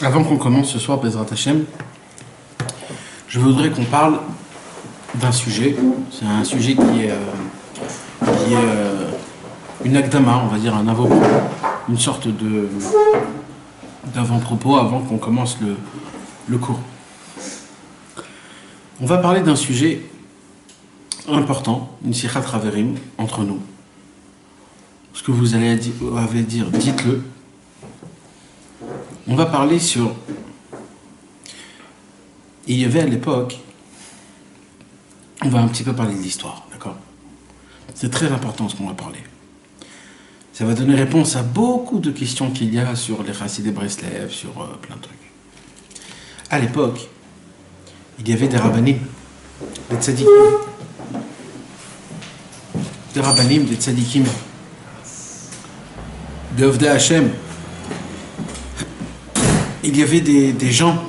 Avant qu'on commence ce soir, Bezrat Hashem, je voudrais qu'on parle d'un sujet. C'est un sujet qui est une akdama, on va dire un avant-propos, une sorte d'avant-propos avant qu'on commence le cours. On va parler d'un sujet important, une sichat raverim entre nous. Ce que vous allez dire, dites-le. On va parler sur... Il y avait à l'époque... On va un petit peu parler de l'histoire, d'accord? C'est très important ce qu'on va parler. Ça va donner réponse à beaucoup de questions qu'il y a sur les Chassidés de Breslev, sur plein de trucs. À l'époque, il y avait des rabbanim, des tzadikim. Des rabbanim, des tzadikim. Des Ovdei Hashem. Il y avait des gens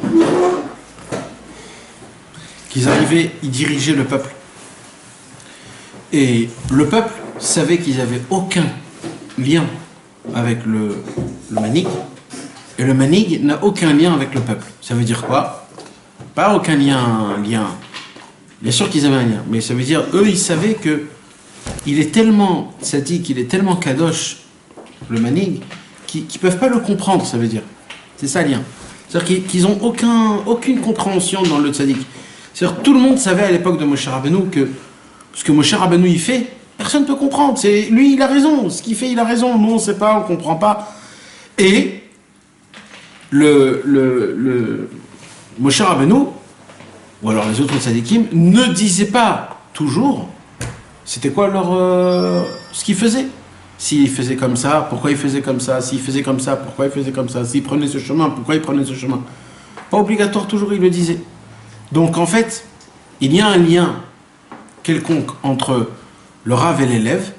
qui arrivaient, ils dirigeaient le peuple. Et le peuple savait qu'ils n'avaient aucun lien avec le manig. Et le manig n'a aucun lien avec le peuple. Ça veut dire quoi? Pas aucun lien. Bien sûr qu'ils avaient un lien, mais ça veut dire, eux, ils savaient que il est tellement tzaddik, il est tellement kadosh, le manig, qu'ils ne peuvent pas le comprendre, ça veut dire. C'est ça le lien. C'est-à-dire qu'ils n'ont aucune compréhension dans le tzaddik. C'est-à-dire tout le monde savait à l'époque de Moshe Rabbeinu que ce que Moshe Rabbeinu il fait, personne ne peut comprendre. C'est, lui, il a raison. Ce qu'il fait, il a raison. Nous, on ne sait pas, on ne comprend pas. Et le Moshe Rabbeinu, ou alors les autres tzadikim, ne disaient pas toujours c'était quoi ce qu'ils faisaient. S'il faisait comme ça, pourquoi il faisait comme ça? S'il faisait comme ça, pourquoi il faisait comme ça? S'il prenait ce chemin, pourquoi il prenait ce chemin? Pas obligatoire, toujours il le disait. Donc en fait, il y a un lien quelconque entre le Rav et l'élève,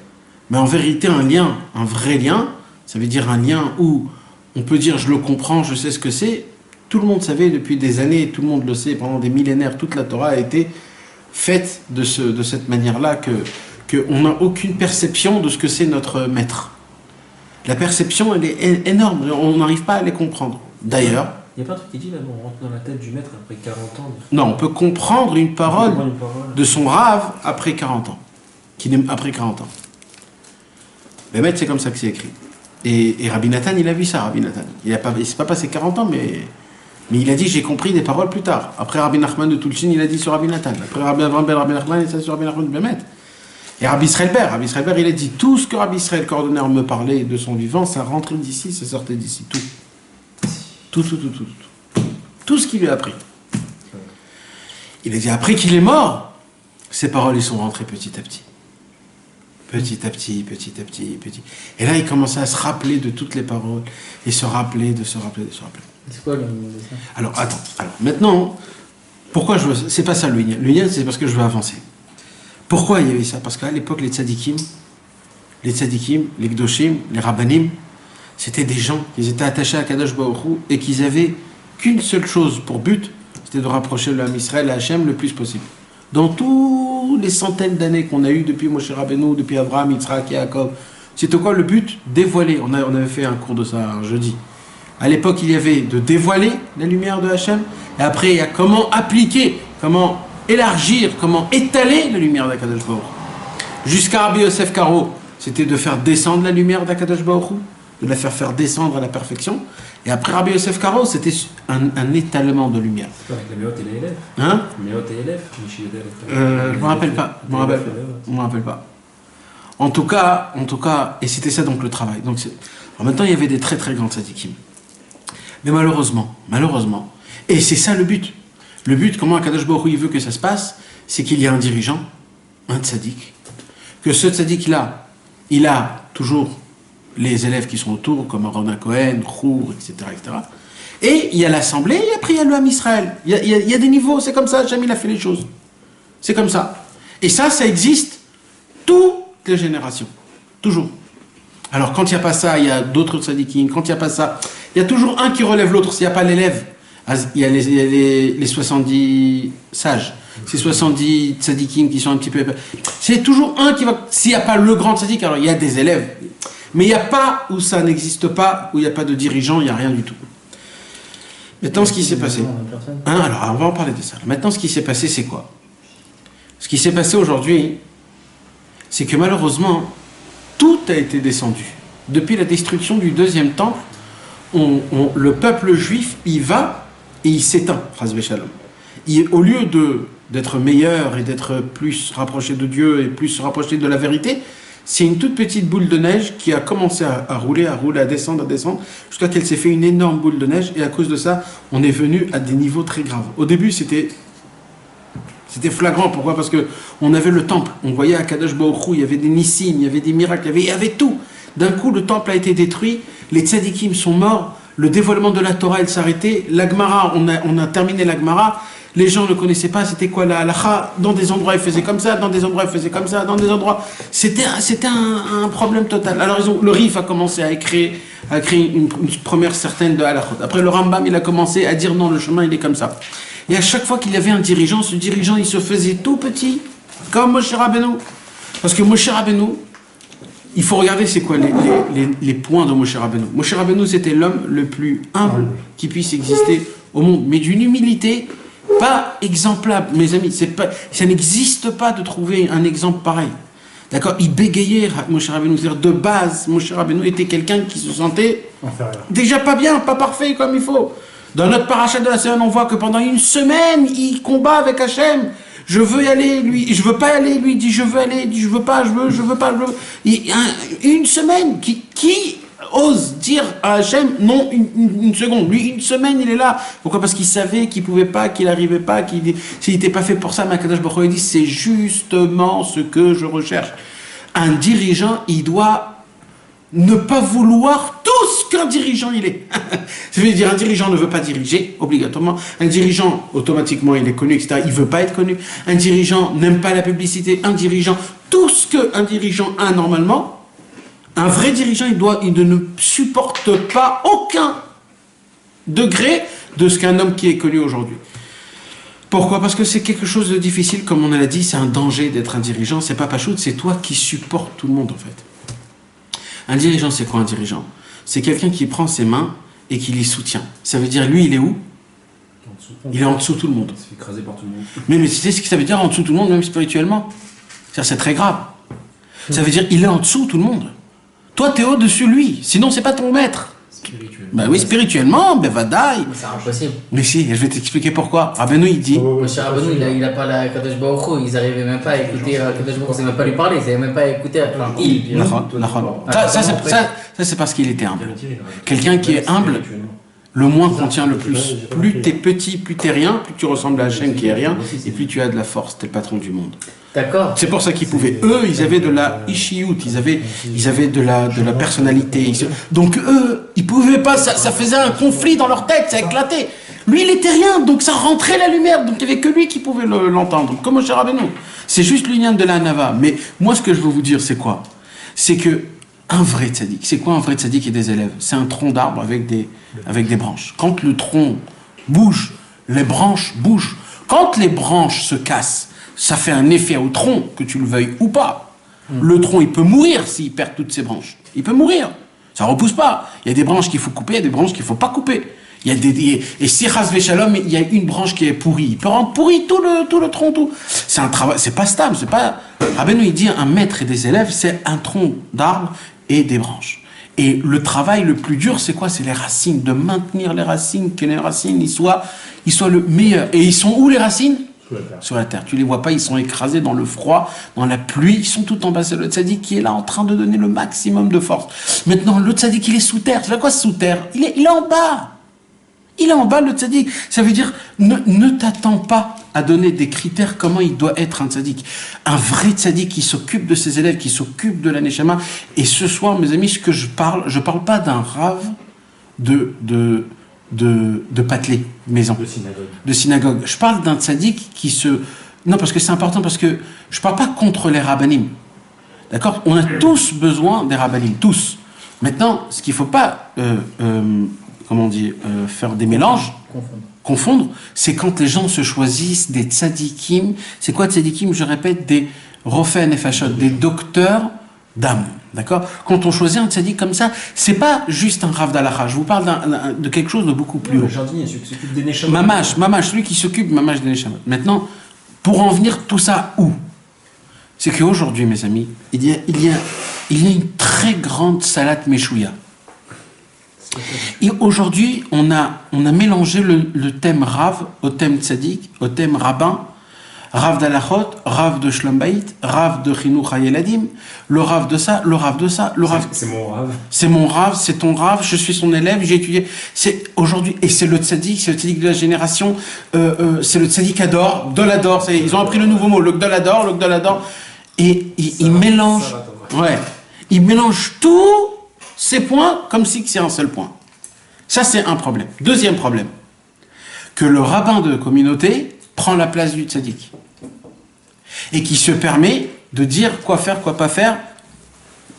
mais en vérité un lien, un vrai lien, ça veut dire un lien où on peut dire je le comprends, je sais ce que c'est. Tout le monde savait depuis des années, tout le monde le sait, pendant des millénaires, toute la Torah a été faite de cette manière-là qu'on n'a aucune perception de ce que c'est notre maître. La perception, elle est énorme, on n'arrive pas à les comprendre. D'ailleurs... Il n'y a pas un truc qui dit, là, on rentre dans la tête du maître après 40 ans. Non, on peut comprendre une parole de son rave après 40 ans. Après 40 ans. Le maître, c'est comme ça que c'est écrit. Et Rabbi Nathan, il a vu ça, Rabbi Nathan. Il ne s'est pas passé 40 ans, mais il a dit, j'ai compris des paroles plus tard. Après Rabbi Nachman de Tulchin, il a dit sur Rabbi Nathan. Après Rabbi Avram ben Rabbi Nachman, il a dit sur Rabbi Nachman de Bémet. Et Rabbi Israël Ber, il a dit, tout ce que Rabbi Israël Cordonnier me parlait de son vivant, ça rentrait d'ici, ça sortait d'ici, tout. Tout ce qu'il lui a appris. Il a dit, après qu'il est mort, ces paroles, ils sont rentrées petit à petit. Petit à petit. Et là, il commençait à se rappeler de toutes les paroles, et se rappeler. C'est quoi le dessin? Alors, attends. Maintenant, pourquoi je veux... C'est pas ça le lien. Le lien, c'est parce que je veux avancer. Pourquoi il y avait ça? Parce qu'à l'époque, les tzadikim, les gdoshim, les rabbanim, c'était des gens qui étaient attachés à Kadosh Baruch Hu et qui avaient qu'une seule chose pour but, c'était de rapprocher le Ham Israël à Hachem le plus possible. Dans tous les centaines d'années qu'on a eues depuis Moshe Rabbeinu, depuis Abraham, Yitzhak, Yaakov, c'était quoi le but? Dévoiler. On avait fait un cours de ça un jeudi. À l'époque, il y avait de dévoiler la lumière de Hachem, et après, il y a comment appliquer, comment élargir, comment étaler la lumière d'Akadosh Baruch Hu. Jusqu'à Rabbi Yosef Karo, c'était de faire descendre la lumière d'Akadosh Baruch Hu, de la faire descendre à la perfection. Et après Rabbi Yosef Karo, c'était un étalement de lumière. C'est avec les méotes et les élèves. Hein? Méotes et élèves. Je me rappelle pas. Je me rappelle pas. En tout cas, et c'était ça donc le travail. Donc en même temps, il y avait des très très grands tzadikim. Mais malheureusement, et c'est ça le but. Le but, comment Akadosh Baruch Hu il veut que ça se passe, c'est qu'il y a un dirigeant, un tzadik, que ce tzadik-là, il a toujours les élèves qui sont autour, comme Aaron Cohen, Chour, etc., etc. Et il y a l'assemblée, et après il y a le Ham Israël. Il y a des niveaux, c'est comme ça, Hachem il a fait les choses. C'est comme ça. Et ça existe toutes les générations. Toujours. Alors quand il n'y a pas ça, il y a d'autres tzadikim. Quand il n'y a pas ça, il y a toujours un qui relève l'autre. S'il n'y a pas l'élève, il y a les 70 sages. Ces 70 tzadikim qui sont un petit peu... C'est toujours un qui va... S'il n'y a pas le grand tzadik, alors il y a des élèves. Mais il n'y a pas où ça n'existe pas, où il n'y a pas de dirigeant, il n'y a rien du tout. Maintenant, ce qui s'est passé... Hein, alors, on va en parler de ça. Maintenant, ce qui s'est passé, c'est quoi? Ce qui s'est passé aujourd'hui, c'est que malheureusement, tout a été descendu. Depuis la destruction du deuxième temple, le peuple juif, il va et il s'éteint, Chas v'Shalom. Au lieu d'être meilleur et d'être plus rapproché de Dieu et plus rapproché de la vérité, c'est une toute petite boule de neige qui a commencé à rouler, à descendre, jusqu'à qu'elle s'est fait une énorme boule de neige, et à cause de ça, on est venu à des niveaux très graves. Au début, c'était flagrant. Pourquoi? Parce qu'on avait le temple, on voyait à Kadosh Baruch Hu, il y avait des nissim, il y avait des miracles, il y avait tout. D'un coup, le temple a été détruit, les tzadikim sont morts, le dévoilement de la Torah, il s'est arrêté, l'Agmara, on a terminé l'Agmara, les gens ne connaissaient pas c'était quoi la halakha, dans des endroits ils faisaient comme ça, dans des endroits ils faisaient comme ça, dans des endroits... C'était un problème total. Alors le RIF a commencé à créer une première certaine de halakhot. Après le Rambam, il a commencé à dire non, le chemin il est comme ça. Et à chaque fois qu'il y avait un dirigeant, ce dirigeant il se faisait tout petit, comme Moshe Rabbeinu. Parce que Moshe Rabbeinu, il faut regarder c'est quoi les points de Moshe Rabbeinu. Moshe Rabbeinu, c'était l'homme le plus humble qui puisse exister au monde, mais d'une humilité pas exemplable, mes amis. Ça n'existe pas de trouver un exemple pareil. D'accord? Il bégayait, Moshe Rabbeinu. C'est-à-dire, de base, Moshe Rabbeinu était quelqu'un qui se sentait déjà pas bien, pas parfait comme il faut. Dans notre parachat de la semaine, on voit que pendant une semaine, il combat avec Hachem. Je veux y aller, lui, je veux pas y aller, lui, il dit je veux aller, il dit je veux pas, je veux pas, je veux. Une semaine, qui ose dire à Hachem non une seconde? Lui, une semaine, il est là. Pourquoi? Parce qu'il savait qu'il pouvait pas, qu'il n'arrivait pas, s'il n'était pas fait pour ça. Mais Kadosh Baruch Hu dit c'est justement ce que je recherche. Un dirigeant, il doit ne pas vouloir tout ce qu'un dirigeant il est. Ça veut dire un dirigeant ne veut pas diriger, obligatoirement. Un dirigeant, automatiquement, il est connu, etc. Il ne veut pas être connu. Un dirigeant n'aime pas la publicité. Un dirigeant, tout ce qu'un dirigeant a normalement, un vrai dirigeant, il ne supporte pas aucun degré de ce qu'un homme qui est connu aujourd'hui. Pourquoi? Parce que c'est quelque chose de difficile, comme on l'a dit, c'est un danger d'être un dirigeant. C'est pas Pachout, c'est toi qui supportes tout le monde, en fait. Un dirigeant, c'est quoi un dirigeant? C'est quelqu'un qui prend ses mains et qui les soutient. Ça veut dire, lui, il est où? Il est en dessous de tout le monde. Il se fait écraser par tout le monde. Mais tu sais ce que ça veut dire en dessous de tout le monde, même spirituellement? C'est très grave. Ça veut dire, il est en dessous de tout le monde. Toi, t'es au-dessus de lui. Sinon, c'est pas ton maître. Spirituellement. Ben oui, spirituellement, ben vadaï. C'est impossible. Mais si, je vais t'expliquer pourquoi. Rabbeinu, il dit... Moshe Rabbeinu, il a parlé à Kadosh Baruch Hu, ils n'arrivaient même pas à écouter Kadosh Baruch Hu, ils n'avaient même pas lui parler, ils n'avaient même pas à écouter. Ça, c'est parce qu'il était humble. Quelqu'un qui est humble, le moins contient le plus. Plus t'es petit, plus t'es rien, plus tu ressembles à Hachem qui est rien, et plus tu as de la force, t'es le patron du monde. D'accord. C'est pour ça qu'ils pouvaient. Eux, ils avaient de la ishiout, ils avaient de la personnalité. Donc eux, ils pouvaient pas, ça faisait un conflit dans leur tête, ça éclatait. Lui, il était rien, donc ça rentrait la lumière, donc il n'y avait que lui qui pouvait l'entendre, comme Moshe Rabbeinu. C'est juste l'union de la Nava. Mais moi, ce que je veux vous dire, c'est quoi? C'est que un vrai tzaddik, c'est quoi un vrai tzaddik et des élèves? C'est un tronc d'arbre avec des branches. Quand le tronc bouge, les branches bougent. Quand les branches se cassent, ça fait un effet au tronc, que tu le veuilles ou pas. Le tronc, il peut mourir s'il perd toutes ses branches. Il peut mourir. Ça ne repousse pas. Il y a des branches qu'il faut couper, il y a des branches qu'il ne faut pas couper. Et si Chas v'Shalom, il y a une branche qui est pourrie, il peut rendre pourri tout le tronc, tout. C'est un travail, c'est pas stable, c'est pas... Rabbeinu, il dit, un maître et des élèves, c'est un tronc d'arbre et des branches. Et le travail le plus dur, c'est quoi? C'est les racines, de maintenir les racines, que les racines, ils soient le meilleur. Et ils sont où les racines? Sur la terre. Tu les vois pas, ils sont écrasés dans le froid, dans la pluie, ils sont tout en bas. C'est le tzaddik qui est là en train de donner le maximum de force. Maintenant, le tzaddik, il est sous terre. Tu sais quoi, sous terre? Il est en bas. Il est en bas, le tzaddik. Ça veut dire, ne t'attends pas à donner des critères comment il doit être un tzaddik. Un vrai tzaddik qui s'occupe de ses élèves, qui s'occupe de la neshama. Et ce soir, mes amis, ce que je parle pas d'un rave de patelé, maison. De synagogue. Je parle d'un tzaddik qui se... Non, parce que c'est important, parce que je parle pas contre les rabbanim. D'accord? On a tous besoin des rabbanim, tous. Maintenant, ce qu'il faut pas... comment on dit, faire des mélanges, confondre, c'est quand les gens se choisissent des tzadikim. C'est quoi tzadikim? Je répète, des rofen et fachot, des docteurs d'âme. D'accord? Quand on choisit un tzaddik comme ça, c'est pas juste un rav d'Alacha. Je vous parle de quelque chose de beaucoup plus haut. Le jardinier, celui qui s'occupe des Neshamot. Mamash, celui qui s'occupe Mamash des Neshamot. Maintenant, pour en venir tout ça où? C'est qu'aujourd'hui, mes amis, il y a une très grande salade méchouya. Et aujourd'hui, on a mélangé le thème Rav au thème Tzadik, au thème Rabbin, Rav d'Alachot, Rav de Shlom Bayit, Rav de Chinuch HaYeladim, le Rav de ça, le Rav de ça, le Rav... C'est mon Rav. C'est mon Rav, c'est ton Rav, je suis son élève, j'ai étudié. C'est aujourd'hui, et c'est le Tzadik de la génération, c'est le Tzadik Ador, Gdolador, ils ont appris le nouveau mot, le Gdolador, et ils mélangent, ils mélangent tous ces points comme si c'est un seul point. Ça, c'est un problème. Deuxième problème, que le rabbin de communauté prend la place du tzaddik et qui se permet de dire quoi faire, quoi pas faire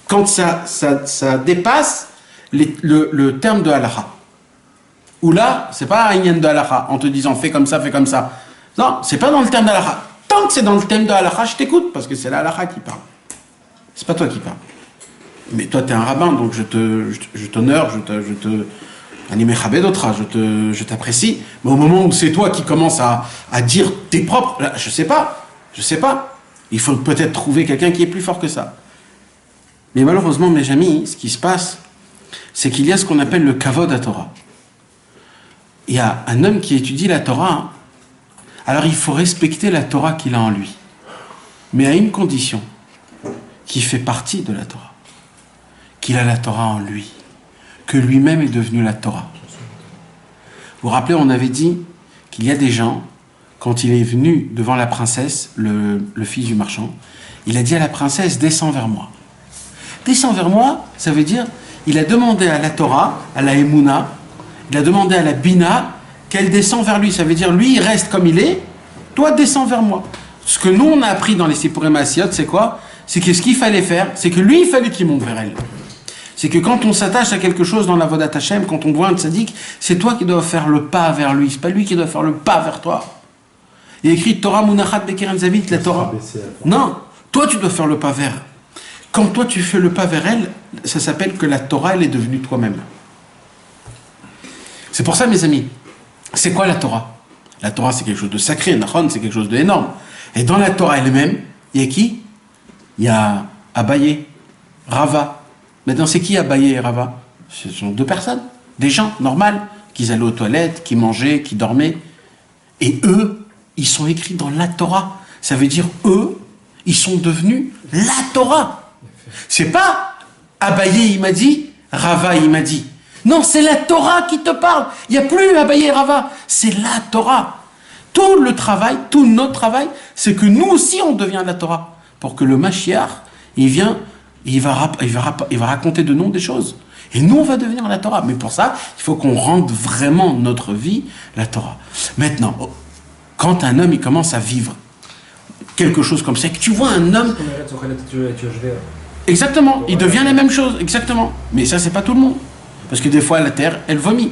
quand ça dépasse le terme de halakha. Ou là, c'est pas un yen de halakha en te disant fais comme ça, fais comme ça. Non, c'est pas dans le terme de halakha. Tant que c'est dans le thème de halakha, je t'écoute parce que c'est la halakha qui parle. C'est pas toi qui parle. Mais toi, tu es un rabbin, donc je t'honore, je t'apprécie. Mais au moment où c'est toi qui commences à dire tes propres... Là, je sais pas. Il faut peut-être trouver quelqu'un qui est plus fort que ça. Mais malheureusement, mes amis, ce qui se passe, c'est qu'il y a ce qu'on appelle le kavod à Torah. Il y a un homme qui étudie la Torah. Alors il faut respecter la Torah qu'il a en lui. Mais à une condition, qui fait partie de la Torah. Qu'il a la Torah en lui, que lui-même est devenu la Torah. Vous vous rappelez, on avait dit qu'il y a des gens, quand il est venu devant la princesse, le fils du marchand, il a dit à la princesse, descends vers moi. Descends vers moi, ça veut dire, il a demandé à la Torah, à la Emouna, il a demandé à la Bina, qu'elle descend vers lui. Ça veut dire, lui, il reste comme il est, toi, descends vers moi. Ce que nous, on a appris dans les Sipurim Asiyot, c'est quoi? C'est que ce qu'il fallait faire, c'est que lui, il fallait qu'il monte vers elle. C'est que quand on s'attache à quelque chose dans la Vodat Hashem, quand on voit un tzaddik, c'est toi qui dois faire le pas vers lui, c'est pas lui qui doit faire le pas vers toi. Il y a écrit Torah Munachat Bekeren Zavit, la Torah. Non, toi tu dois faire le pas vers. Quand toi tu fais le pas vers elle, ça s'appelle que la Torah, elle est devenue toi-même. C'est pour ça, mes amis, c'est quoi la Torah? La Torah, c'est quelque chose de sacré, Nachon, c'est quelque chose d'énorme. Et dans la Torah elle-même, il y a qui? Il y a Abaye, Rava. Maintenant, c'est qui Abaye et Rava? Ce sont deux personnes, des gens normaux, qui allaient aux toilettes, qui mangeaient, qui dormaient. Et eux, ils sont écrits dans la Torah. Ça veut dire, eux, ils sont devenus la Torah. C'est pas Abaye, il m'a dit, Rava, il m'a dit. Non, c'est la Torah qui te parle. Il n'y a plus Abaye et Rava. C'est la Torah. Tout le travail, tout notre travail, c'est que nous aussi, on devient la Torah. Pour que le Mashiach, il vient... Il va raconter de nous des choses. Et nous, on va devenir la Torah. Mais pour ça, il faut qu'on rende vraiment notre vie la Torah. Maintenant, quand un homme il commence à vivre quelque chose comme ça, que tu vois un homme... Exactement, il devient la même chose, exactement. Mais ça, c'est pas tout le monde. Parce que des fois, la terre, elle vomit.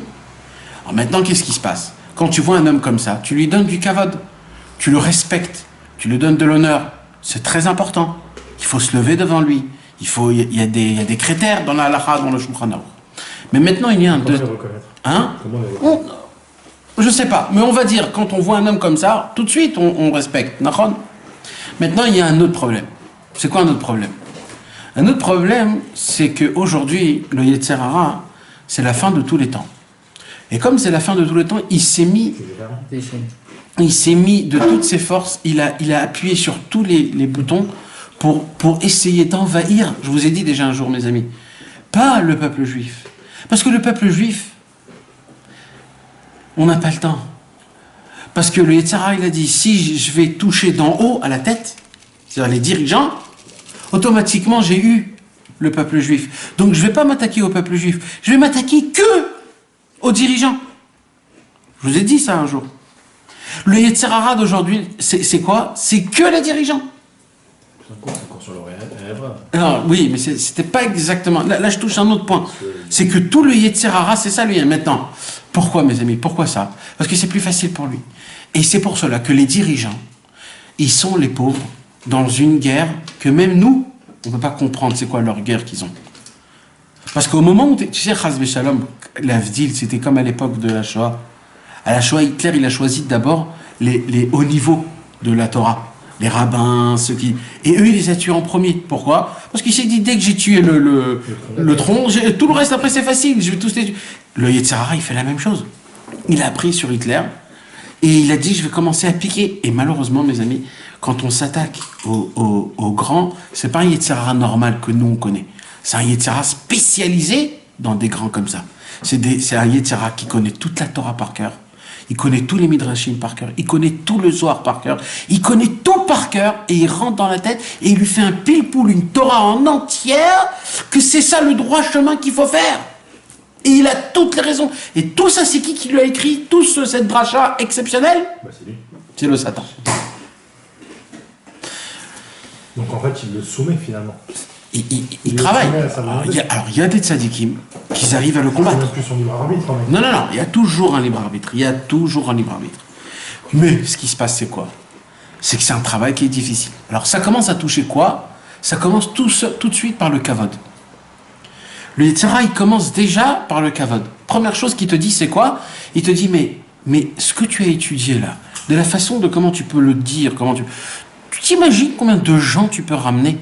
Alors maintenant, qu'est-ce qui se passe? Quand tu vois un homme comme ça, tu lui donnes du kavod, tu le respectes, tu lui donnes de l'honneur. C'est très important. Il faut se lever devant lui. Il y a des critères dans la halakha, dans le Shulchan Aruch. Mais maintenant, il y a un... Comment les reconnaître? Hein? Comment les reconnaître? Je sais pas, mais on va dire, quand on voit un homme comme ça, tout de suite, on respecte. Maintenant, il y a un autre problème. C'est quoi un autre problème? Un autre problème, c'est qu'aujourd'hui, le Yetzer Hara, c'est la fin de tous les temps. Et comme c'est la fin de tous les temps, il s'est mis de toutes ses forces, il a appuyé sur tous les boutons pour essayer d'envahir, je vous ai dit déjà un jour, mes amis, pas le peuple juif. Parce que le peuple juif, on n'a pas le temps. Parce que le Yetzer Hara, il a dit, si je vais toucher d'en haut à la tête, c'est-à-dire les dirigeants, automatiquement j'ai eu le peuple juif. Donc je ne vais pas m'attaquer au peuple juif, je vais m'attaquer que aux dirigeants. Je vous ai dit ça un jour. Le Yetzer Hara d'aujourd'hui, c'est quoi? C'est que les dirigeants. Ça court sur l'oreille. Non, oui, mais c'était pas exactement... Là, je touche un autre point. C'est que tout le Yetzer Hara, c'est ça lui, maintenant. Pourquoi, mes amis? Pourquoi ça? Parce que c'est plus facile pour lui. Et c'est pour cela que les dirigeants, ils sont les pauvres dans une guerre que même nous, on ne peut pas comprendre c'est quoi leur guerre qu'ils ont. Parce qu'au moment où, tu sais, Chas Shalom, l'Avdil, c'était comme à l'époque de la Shoah. À la Shoah, Hitler, il a choisi d'abord les hauts niveaux de la Torah. Les rabbins, ceux qui... Et eux, il les a tués en premier. Pourquoi? Parce qu'il s'est dit, dès que j'ai tué le tronc, tout le reste après c'est facile, je vais tous les tuer. Le Yetzer Hara, il fait la même chose. Il a appris sur Hitler et il a dit, je vais commencer à piquer. Et malheureusement, mes amis, quand on s'attaque aux grands, c'est pas un Yetzer Hara normal que nous on connaît. C'est un Yetzer Hara spécialisé dans des grands comme ça. C'est un Yetzer Hara qui connaît toute la Torah par cœur. Il connaît tous les Midrashim par cœur. Il connaît tout le Zohar par cœur. Il connaît tout par cœur et il rentre dans la tête et il lui fait un pile-poule, une Torah en entière, que c'est ça le droit chemin qu'il faut faire. Et il a toutes les raisons. Et tout ça, c'est qui lui a écrit tout cette dracha exceptionnelle? C'est lui. C'est le Satan. Donc en fait, il le soumet finalement. Il travaille. Alors, il y a des tzadikim qui arrivent à le combattre. C'est même plus son libre arbitre. Non, il y a toujours un libre arbitre. Il y a toujours un libre arbitre. Mais ce qui se passe, c'est quoi? C'est que c'est un travail qui est difficile. Alors, ça commence à toucher quoi? Ça commence tout de suite par le kavod. Le Yetzer Hara, il commence déjà par le kavod. Première chose qu'il te dit, c'est quoi? Il te dit, mais ce que tu as étudié là, de la façon de comment tu peux le dire, tu t'imagines combien de gens tu peux ramener?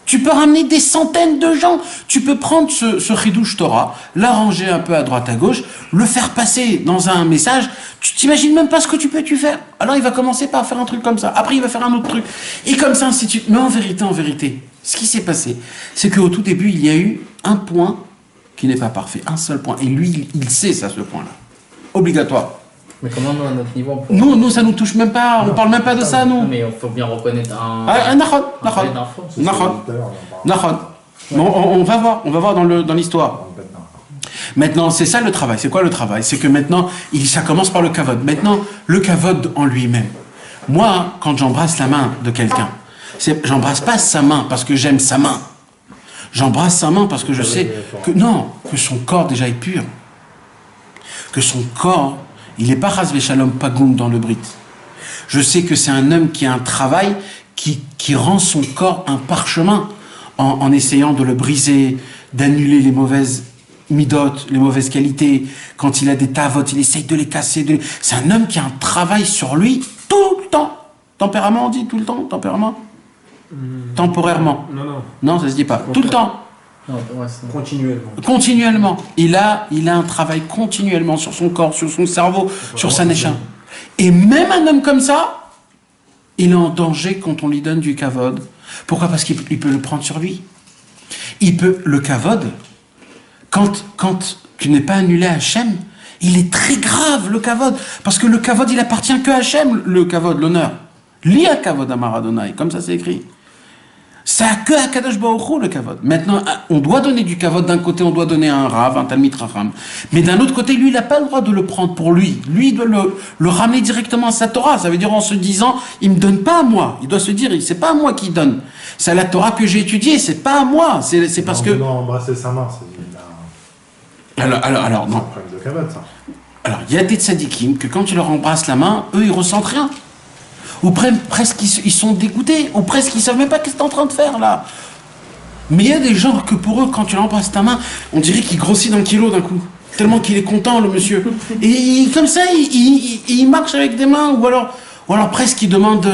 Tu peux ramener des centaines de gens. Tu peux prendre ce Chidouche Torah, l'arranger un peu à droite à gauche, le faire passer dans un message. Tu t'imagines même pas ce que tu peux faire. Alors il va commencer par faire un truc comme ça. Après il va faire un autre truc. Et comme ça, ainsi de suite. Mais en vérité, ce qui s'est passé, c'est qu'au tout début, il y a eu un point qui n'est pas parfait. Un seul point. Et lui, il sait ça, ce point-là. Obligatoire. Mais comment nous, à notre niveau, Nous, ça nous touche même pas. On parle même pas de ça, nous. Mais il faut bien reconnaître On va voir dans l'histoire. Maintenant, c'est ça le travail. C'est quoi le travail? C'est que maintenant, ça commence par le kavod. Maintenant, le kavod en lui-même. Moi, quand j'embrasse la main de quelqu'un, j'embrasse pas sa main parce que j'aime sa main. J'embrasse sa main parce que je sais que son corps déjà est pur. Que son corps, il n'est pas Chas Shalom Pagoum dans le Brit. Je sais que c'est un homme qui a un travail qui rend son corps un parchemin en essayant de le briser, d'annuler les mauvaises midotes, les mauvaises qualités. Quand il a des tavot, il essaye de les casser. C'est un homme qui a un travail sur lui tout le temps. Tempérament, on dit tout le temps, tempérament. Temporairement. Non, ça se dit pas. Tout le temps. Continuellement. Il a un travail continuellement sur son corps, sur son cerveau, sur sa nécha. Et même un homme comme ça, il est en danger quand on lui donne du kavod. Pourquoi? Parce qu'il peut le prendre sur lui. Le kavod, quand tu n'es pas annulé à Hachem, il est très grave, le kavod. Parce que le kavod, il appartient que à Hachem, le kavod, l'honneur. Lia kavod amar Adonai, comme ça c'est écrit. C'est que à Kadosh Baruch Hu, le kavod. Maintenant, on doit donner du kavod. D'un côté, on doit donner un rav, un talmid racham. Mais d'un autre côté, lui, il n'a pas le droit de le prendre pour lui. Lui, il doit le ramener directement à sa Torah. Ça veut dire en se disant, il ne me donne pas à moi. Il doit se dire, c'est pas à moi qu'il donne. C'est à la Torah que j'ai étudiée, c'est pas à moi. C'est parce que... Non, embrasser sa main, c'est... Alors, non. C'est un problème de kavod, ça. Alors, il y a des tzadikim que quand tu leur embrasses la main, eux, ils ressentent rien. Ou presque ils sont dégoûtés, ou presque ils savent même pas qu'est-ce que tu es en train de faire là. Mais il y a des gens que pour eux, quand tu leur embrasses ta main, on dirait qu'il grossit d'un kilo d'un coup. Tellement qu'il est content, le monsieur. Et comme ça, il marche avec des mains, ou alors presque il demande...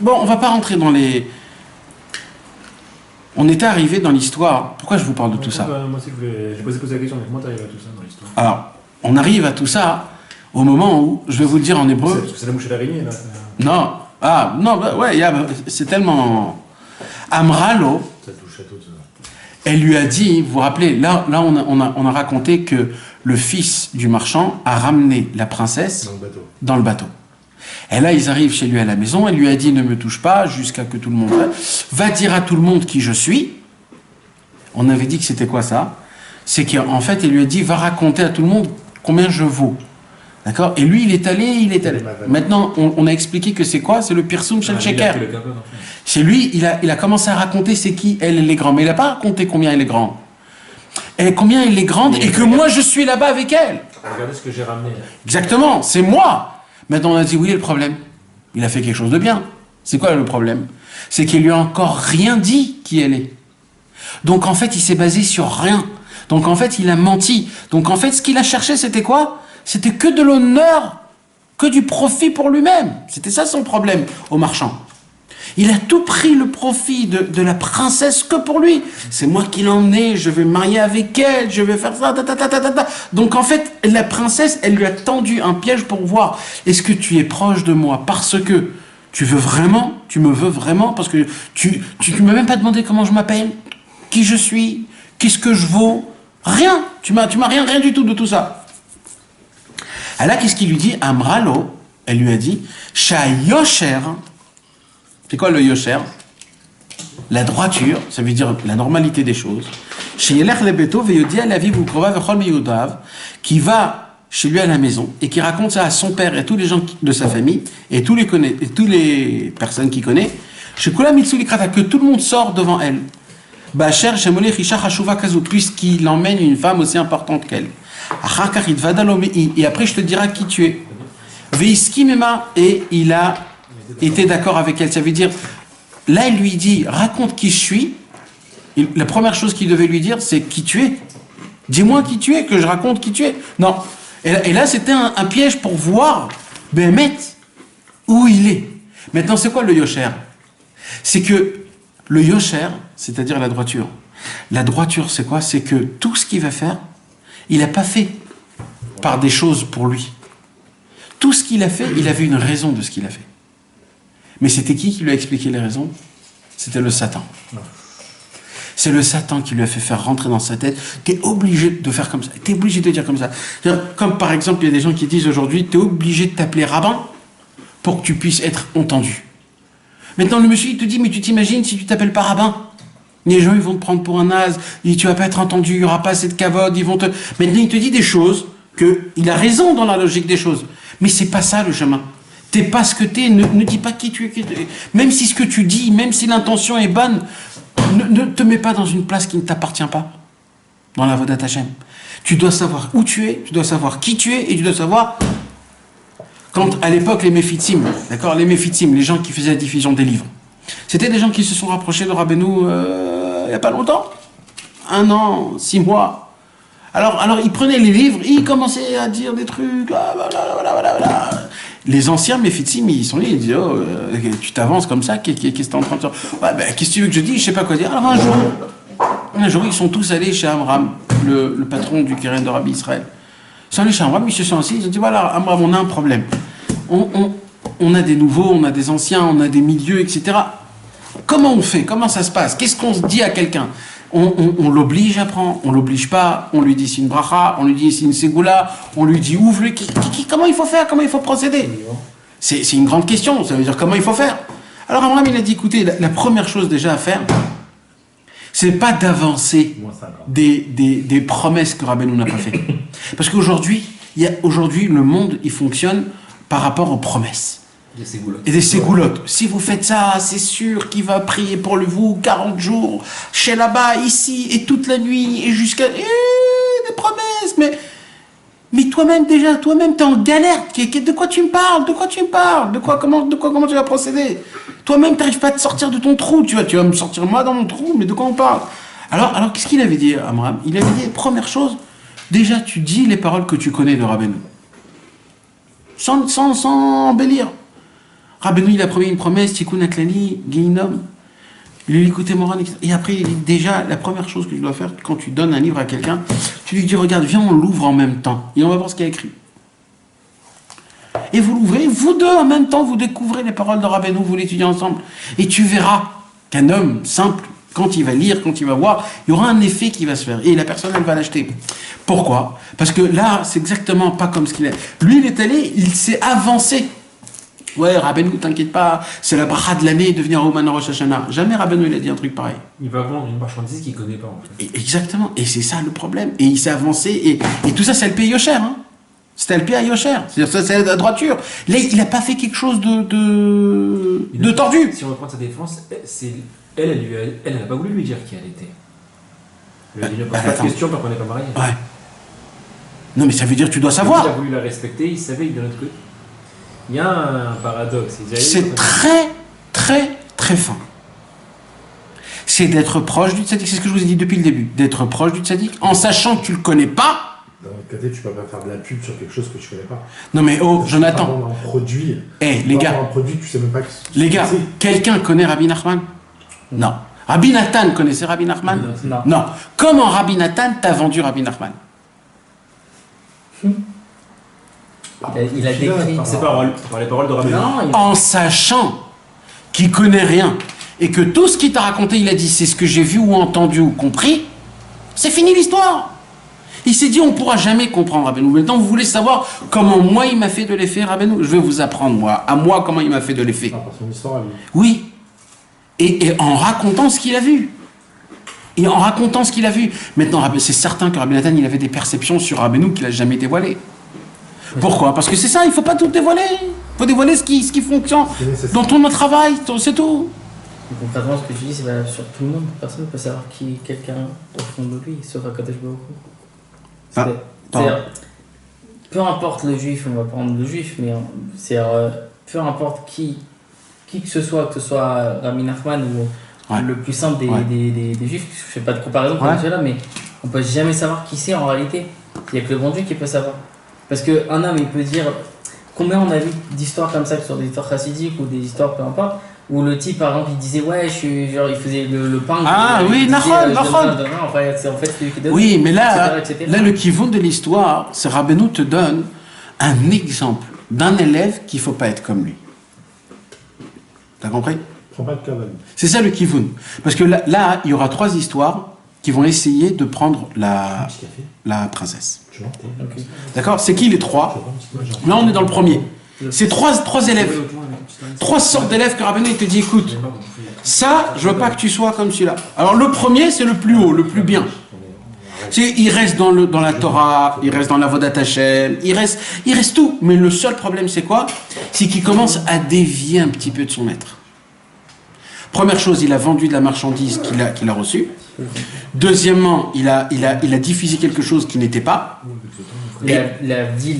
Bon, on va pas rentrer dans les... On était arrivé dans l'histoire. Pourquoi je vous parle de tout ça? Moi aussi, j'ai posé la question, mais comment t'arrives à tout ça dans l'histoire? Alors, on arrive à tout ça au moment où, je vais vous le dire en hébreu... Parce que c'est la mouche à l'araignée, là. Non. Ah, non, ouais, c'est tellement... Amralo, Ça touche à tout, ça. elle lui a dit, vous vous rappelez, là on a raconté que le fils du marchand a ramené la princesse dans le bateau. Et là, ils arrivent chez lui à la maison, elle lui a dit, ne me touche pas, jusqu'à que tout le monde... Va dire à tout le monde qui je suis. On avait dit que c'était quoi ça? C'est qu'en fait, elle lui a dit, va raconter à tout le monde combien je vaux. D'accord? Et lui, il est allé. Maintenant, on a expliqué que c'est quoi? C'est le Pirsum Shel Sheker. Chez lui, il a commencé à raconter c'est qui, elle est grande. Mais il n'a pas raconté combien elle est grande. Combien elle est grande et que moi, je suis là-bas avec elle. Regardez ce que j'ai ramené. Exactement, c'est moi. Maintenant, on a dit, oui, le problème. Il a fait quelque chose de bien. C'est quoi le problème? C'est qu'il lui a encore rien dit qui elle est. Donc en fait, il s'est basé sur rien. Donc en fait, il a menti. Donc en fait, ce qu'il a cherché, c'était quoi? C'était que de l'honneur, que du profit pour lui-même. C'était ça son problème au marchand. Il a tout pris le profit de la princesse que pour lui. C'est moi qui l'ai emmenée, je vais me marier avec elle, je vais faire ça, ta, ta, ta, ta, ta, ta. Donc en fait, la princesse, elle lui a tendu un piège pour voir, est-ce que tu es proche de moi parce que tu veux vraiment, tu me veux vraiment, parce que tu m'as même pas demandé comment je m'appelle, qui je suis, qu'est-ce que je vaux, rien. Tu m'as rien du tout de tout ça. Alors qu'est-ce qu'il lui dit? Amralo, elle lui a dit, Shayosher. C'est quoi le yosher? La droiture, ça veut dire la normalité des choses. Qui va chez lui à la maison et qui raconte ça à son père et à tous les gens de sa famille et tous les personnes qu'il connaît. Que tout le monde sort devant elle. Puisqu'il emmène une femme aussi importante qu'elle. Et après je te dirai qui tu es. Et il a était d'accord avec elle. Ça veut dire, là, il lui dit, raconte qui je suis. La première chose qu'il devait lui dire, c'est qui tu es. Dis-moi qui tu es, que je raconte qui tu es. Non. Et là, c'était un piège pour voir, Béhémet, où il est. Maintenant, c'est quoi le yosher? C'est que le yosher, c'est-à-dire la droiture. La droiture, c'est quoi? C'est que tout ce qu'il va faire, il n'a pas fait par des choses pour lui. Tout ce qu'il a fait, il avait une raison de ce qu'il a fait. Mais c'était qui lui a expliqué les raisons? C'était le Satan. C'est le Satan qui lui a fait faire rentrer dans sa tête. T'es obligé de faire comme ça. T'es obligé de dire comme ça. Comme par exemple, il y a des gens qui disent aujourd'hui, t'es obligé de t'appeler rabbin pour que tu puisses être entendu. Maintenant, le monsieur, il te dit, mais tu t'imagines si tu t'appelles pas rabbin? Les gens, ils vont te prendre pour un naze, tu vas pas être entendu, il y aura pas assez de kavod, ils vont te... Maintenant, il te dit des choses il a raison dans la logique des choses. Mais c'est pas ça le chemin. T'es pas ce que t'es, ne dis pas qui tu es. Même si ce que tu dis, même si l'intention est bonne, ne te mets pas dans une place qui ne t'appartient pas. Dans la Avodat Hashem. Tu dois savoir où tu es, tu dois savoir qui tu es, et tu dois savoir... Quand, à l'époque, les Méphitim, d'accord, les Méphitim, les gens qui faisaient la diffusion des livres, c'était des gens qui se sont rapprochés de Rabbeinu il n'y a pas longtemps. 1 an, 6 mois. Alors, ils prenaient les livres, ils commençaient à dire des trucs, voilà. Les anciens Méphitim, ils sont là, ils disent, oh, tu t'avances comme ça, qu'est-ce que tu es en train de dire? Ouais, ben, qu'est-ce que tu veux que je dise? Je sais pas quoi dire. Alors un jour, ils sont tous allés chez Amram, le patron du Keren de Rabbi Israël. Ils sont allés chez Amram, ils se sont assis, ils ont dit, voilà, Amram, on a un problème. On a des nouveaux, on a des anciens, on a des milieux, etc. Comment on fait? Comment ça se passe? Qu'est-ce qu'on se dit à quelqu'un? On l'oblige à prendre, on l'oblige pas, on lui dit c'est une bracha, on lui dit c'est une ségoula, on lui dit ouvre le comment il faut faire, comment il faut procéder? C'est une grande question, ça veut dire comment il faut faire. Alors Amram il a dit écoutez, la première chose déjà à faire, c'est pas d'avancer des promesses que Rabbeinu n'a pas fait. Parce qu'aujourd'hui, le monde il fonctionne par rapport aux promesses. Et des ségoulottes. Si vous faites ça, c'est sûr qu'il va prier pour vous 40 jours, chez là-bas, ici, et toute la nuit, et jusqu'à... des promesses, mais toi-même déjà, t'es en galère. De quoi tu me parles? Comment tu vas procéder? Toi-même, t'arrives pas à te sortir de ton trou. Tu vas me sortir moi dans mon trou, mais de quoi on parle? Alors qu'est-ce qu'il avait dit, Amram? Il avait dit, première chose, déjà, tu dis les paroles que tu connais de Rabbeinu. Sans embellir. Rabbeinu, il a promis une promesse, Tikkun Aklali, Guéinom. Il lui dit, écoutez, Moran, et après, il dit, déjà, la première chose que tu dois faire, quand tu donnes un livre à quelqu'un, tu lui dis, regarde, viens, on l'ouvre en même temps, et on va voir ce qu'il y a écrit. Et vous l'ouvrez, vous deux, en même temps, vous découvrez les paroles de Rabbeinu, vous l'étudiez ensemble. Et tu verras qu'un homme simple, quand il va lire, quand il va voir, il y aura un effet qui va se faire, et la personne, elle va l'acheter. Pourquoi? Parce que là, c'est exactement pas comme ce qu'il est. Lui, il est allé, il s'est avancé. Ouais, Rabbeinu, t'inquiète pas, c'est la bracha de l'année de venir au Manan Rosh Hashanah. Jamais Rabbeinu, il a dit un truc pareil. Il va vendre une marchandise qu'il connaît pas, en fait. Exactement, et c'est ça le problème. Et il s'est avancé, et tout ça, c'est le pays Yosher, hein. C'était le pays à Yosher, c'est-à-dire c'est la droiture. Là, il n'a pas fait quelque chose de tordu. Si on reprend sa défense, elle n'a pas voulu lui dire qui elle était. Elle lui a dit, ne pose pas de questions, parce qu'on n'est pas mariés. Ouais. Non, mais ça veut dire que tu dois savoir. Il a voulu la respecter, il savait que de l'autre côté. Il y a un paradoxe. C'est très, très, très fin. c'est d'être proche du tzaddik. C'est ce que je vous ai dit depuis le début. D'être proche du tzaddik, en sachant que tu le connais pas. D'un autre côté, tu peux pas faire de la pub sur quelque chose que tu connais pas. Non mais oh, Jonathan. Tu vends un produit. Les gars. Un produit, tu sais même pas que Les gars, quelqu'un connaît Rabbi Nachman? Non. Rabbi Nathan connaissait Rabbi Nachman? Non. Comment Rabbi Nathan t'a vendu Rabbi Nachman? Il a décrit. Par ses paroles, par les paroles de Rabbi. En sachant qu'il connaît rien et que tout ce qu'il t'a raconté, il a dit c'est ce que j'ai vu ou entendu ou compris, c'est fini l'histoire. Il s'est dit on ne pourra jamais comprendre Rabbeinu. Maintenant vous voulez savoir comment moi il m'a fait de l'effet Rabbeinu? Je vais vous apprendre à moi comment il m'a fait de l'effet. par son histoire à lui. Oui. Et en racontant ce qu'il a vu. Et en racontant ce qu'il a vu. Maintenant, c'est certain que Rabbi Nathan, il avait des perceptions sur Rabbeinu qu'il n'a jamais dévoilées. Pourquoi? Parce que c'est ça, il ne faut pas tout dévoiler. Il faut dévoiler ce qui fonctionne dans ton travail, c'est tout. Concrètement, ce que tu dis, c'est valable sur tout le monde. Personne ne peut savoir qui est quelqu'un au fond de lui, sauf Akadosh Baruch Hu. C'est-à-dire, peu importe le juif, on va prendre le juif, mais c'est peu importe qui que ce soit Rabbi Nachman ou le plus simple des juifs, je fais pas de comparaison comme cela, mais on peut jamais savoir qui c'est en réalité. Il n'y a que le bon Dieu qui peut savoir. Parce qu'un homme, il peut dire combien on a vu d'histoires comme ça, que ce soit des histoires chassidiques ou des histoires peu importe, où le type par exemple il disait ouais, il faisait le pain. Ah oui, Nachon. Oui, mais là, là le kivun de l'histoire, c'est Rabbeinu te donne un exemple d'un élève qu'il ne faut pas être comme lui. T'as compris? Prends pas de cavale. C'est ça le kivun. Parce que là, il y aura 3 histoires qui vont essayer de prendre la princesse. Okay. D'accord? C'est qui les 3? Là, on est dans le premier. C'est 3 élèves. 3 sortes d'élèves que Rabbeinu te dit, écoute, ça, je veux pas que tu sois comme celui-là. Alors le premier, c'est le plus haut, le plus bien. Il reste dans la Torah, il reste dans la Vodat Hashem, il reste tout. Mais le seul problème, c'est quoi? C'est qu'il commence à dévier un petit peu de son maître. Première chose, il a vendu de la marchandise qu'il a reçue. Deuxièmement, il a diffusé quelque chose qui n'était pas. Il a dit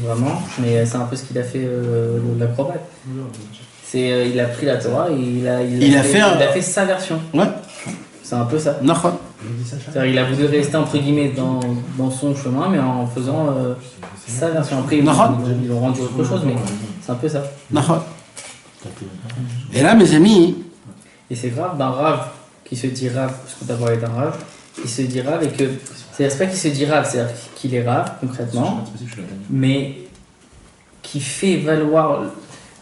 vraiment, mais c'est un peu ce qu'il a fait l'acrobate. Il a pris la Torah et il a fait sa version. Ouais. C'est un peu ça. Nachon. C'est-à-dire, il a voulu rester entre guillemets dans son chemin, mais en faisant sa version. Après, ils l'ont rendu autre chose, mais c'est un peu ça. Nachon. Et là, mes amis. Et c'est grave d'un rave qui se dit rave, parce que d'abord il est un rave, il se dit rave et que. C'est pas qu'il se dit rave, c'est-à-dire qu'il est rave concrètement, mais qui fait valoir.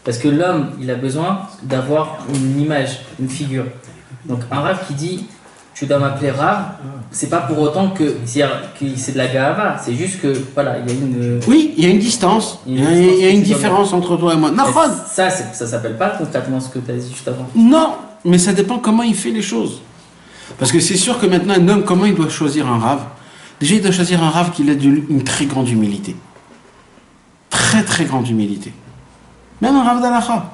Parce que l'homme, il a besoin d'avoir une image, une figure. Donc un rave qui dit tu dois m'appeler rave, c'est pas pour autant que c'est de la gahava, c'est juste que voilà, il y a une. Oui, il y a une distance, il y a une différence entre toi et moi. Ça s'appelle pas concrètement ce que tu as dit juste avant. Non, mais ça dépend comment il fait les choses. Parce que c'est sûr que maintenant un homme, comment il doit choisir un rave? Déjà, il doit choisir un rave qui a une très grande humilité. Très très grande humilité. Même un rave d'Alacha.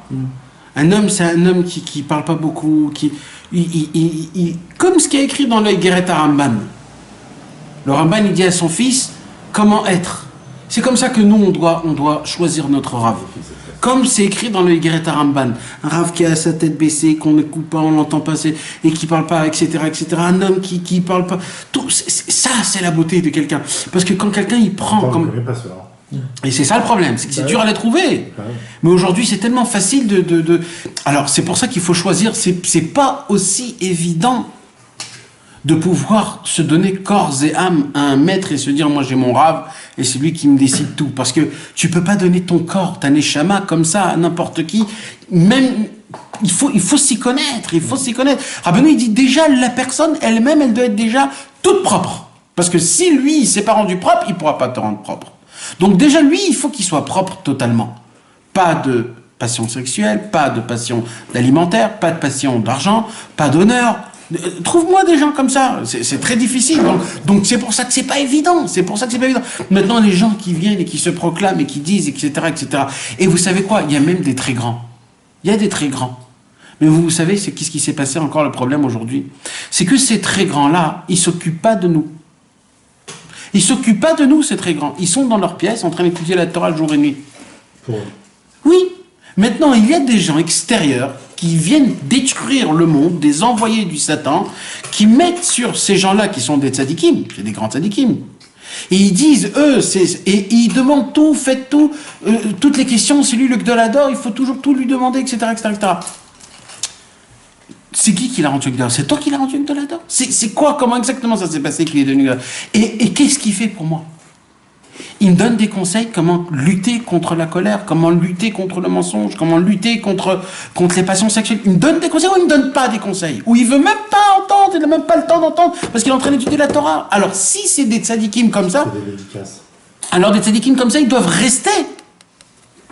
Un homme, c'est un homme qui parle pas beaucoup, comme ce qui est écrit dans le Guéret Ramban. Le Ramban, il dit à son fils comment être. C'est comme ça que nous, on doit choisir notre rave. Comme c'est écrit dans le Guéret Ramban. Un rave qui a sa tête baissée, qu'on n'écoute pas, on l'entend passer, et qui parle pas, etc., etc. Un homme qui parle pas. Tout, ça, c'est la beauté de quelqu'un. Parce que quand quelqu'un, il prend... Et c'est ça le problème, c'est que c'est dur à les trouver. Mais aujourd'hui, c'est tellement facile de... Alors, c'est pour ça qu'il faut choisir. C'est pas aussi évident de pouvoir se donner corps et âme à un maître et se dire, moi j'ai mon rave et c'est lui qui me décide tout. Parce que tu peux pas donner ton corps, ta neshama comme ça à n'importe qui. Même, il faut s'y connaître, Rabbeinu, il dit déjà, la personne elle-même, elle doit être déjà toute propre. Parce que si lui, il s'est pas rendu propre, il pourra pas te rendre propre. Donc déjà, lui, il faut qu'il soit propre totalement. Pas de passion sexuelle, pas de passion alimentaire, pas de passion d'argent, pas d'honneur. Trouve-moi des gens comme ça. C'est très difficile. Donc c'est pour ça que c'est pas évident. Maintenant, les gens qui viennent et qui se proclament et qui disent, etc., etc. Et vous savez quoi? Il y a même des très grands. Il y a des très grands. Mais vous savez, c'est qu'est-ce qui s'est passé encore le problème aujourd'hui? C'est que ces très grands-là, ils s'occupent pas de nous. Ils s'occupent pas de nous, ces très grands. Ils sont dans leur pièce en train d'étudier la Torah jour et nuit. Oui. Maintenant, il y a des gens extérieurs qui viennent détruire le monde, des envoyés du Satan, qui mettent sur ces gens-là qui sont des tzadikim, c'est des grands tzadikim. Et ils disent, et ils demandent tout, faites tout, toutes les questions, c'est lui le Gdolador, il faut toujours tout lui demander, etc., etc., etc. C'est qui l'a rendu Gdolador? C'est toi qui l'as rendu Gdolador? C'est quoi? Comment exactement ça s'est passé qu'il est devenu Gdolador? Et qu'est-ce qu'il fait pour moi? Il me donne des conseils comment lutter contre la colère, comment lutter contre le mensonge, comment lutter contre les passions sexuelles. Il me donne des conseils ou il ne me donne pas des conseils? Ou il veut même pas entendre, il n'a même pas le temps d'entendre parce qu'il est en train d'étudier la Torah. Alors si c'est des tzadikim comme ça, alors des tzadikim comme ça, ils doivent rester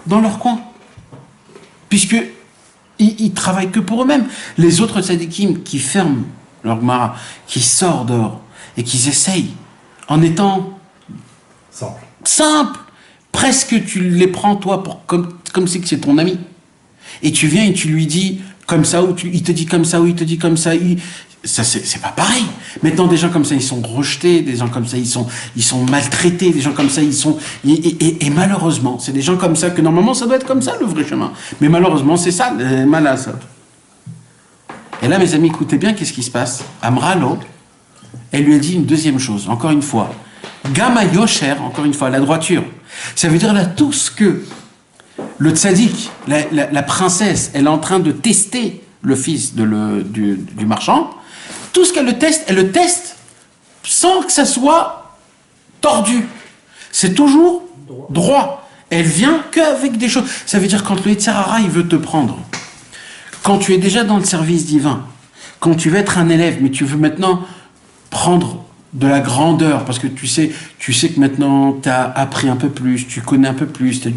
dans leur coin. Puisque ils travaillent que pour eux-mêmes. Les autres tzadikim qui ferment leur Gemara, qui sortent dehors et qui essayent en étant simple. Presque tu les prends toi comme si c'est ton ami. Et tu viens et tu lui dis comme ça, ou il te dit comme ça, ou il te dit comme ça. Ça c'est pas pareil. Maintenant, des gens comme ça, ils sont rejetés, des gens comme ça, ils sont maltraités, des gens comme ça, ils sont... Et malheureusement, c'est des gens comme ça que normalement, ça doit être comme ça, le vrai chemin. Mais malheureusement, c'est ça, le malade, ça. Et là, mes amis, écoutez bien, qu'est-ce qui se passe? Amralo, elle lui a dit une deuxième chose, encore une fois. Gama Yosher, encore une fois, la droiture. Ça veut dire là tout ce que le tzaddik, la princesse, elle est en train de tester le fils du marchand. Tout ce qu'elle le teste sans que ça soit tordu. C'est toujours droit. Elle vient qu'avec des choses. Ça veut dire quand le Yetzer Hara, il veut te prendre, quand tu es déjà dans le service divin, quand tu veux être un élève, mais tu veux maintenant prendre de la grandeur, parce que tu sais que maintenant tu as appris un peu plus, tu connais un peu plus, tu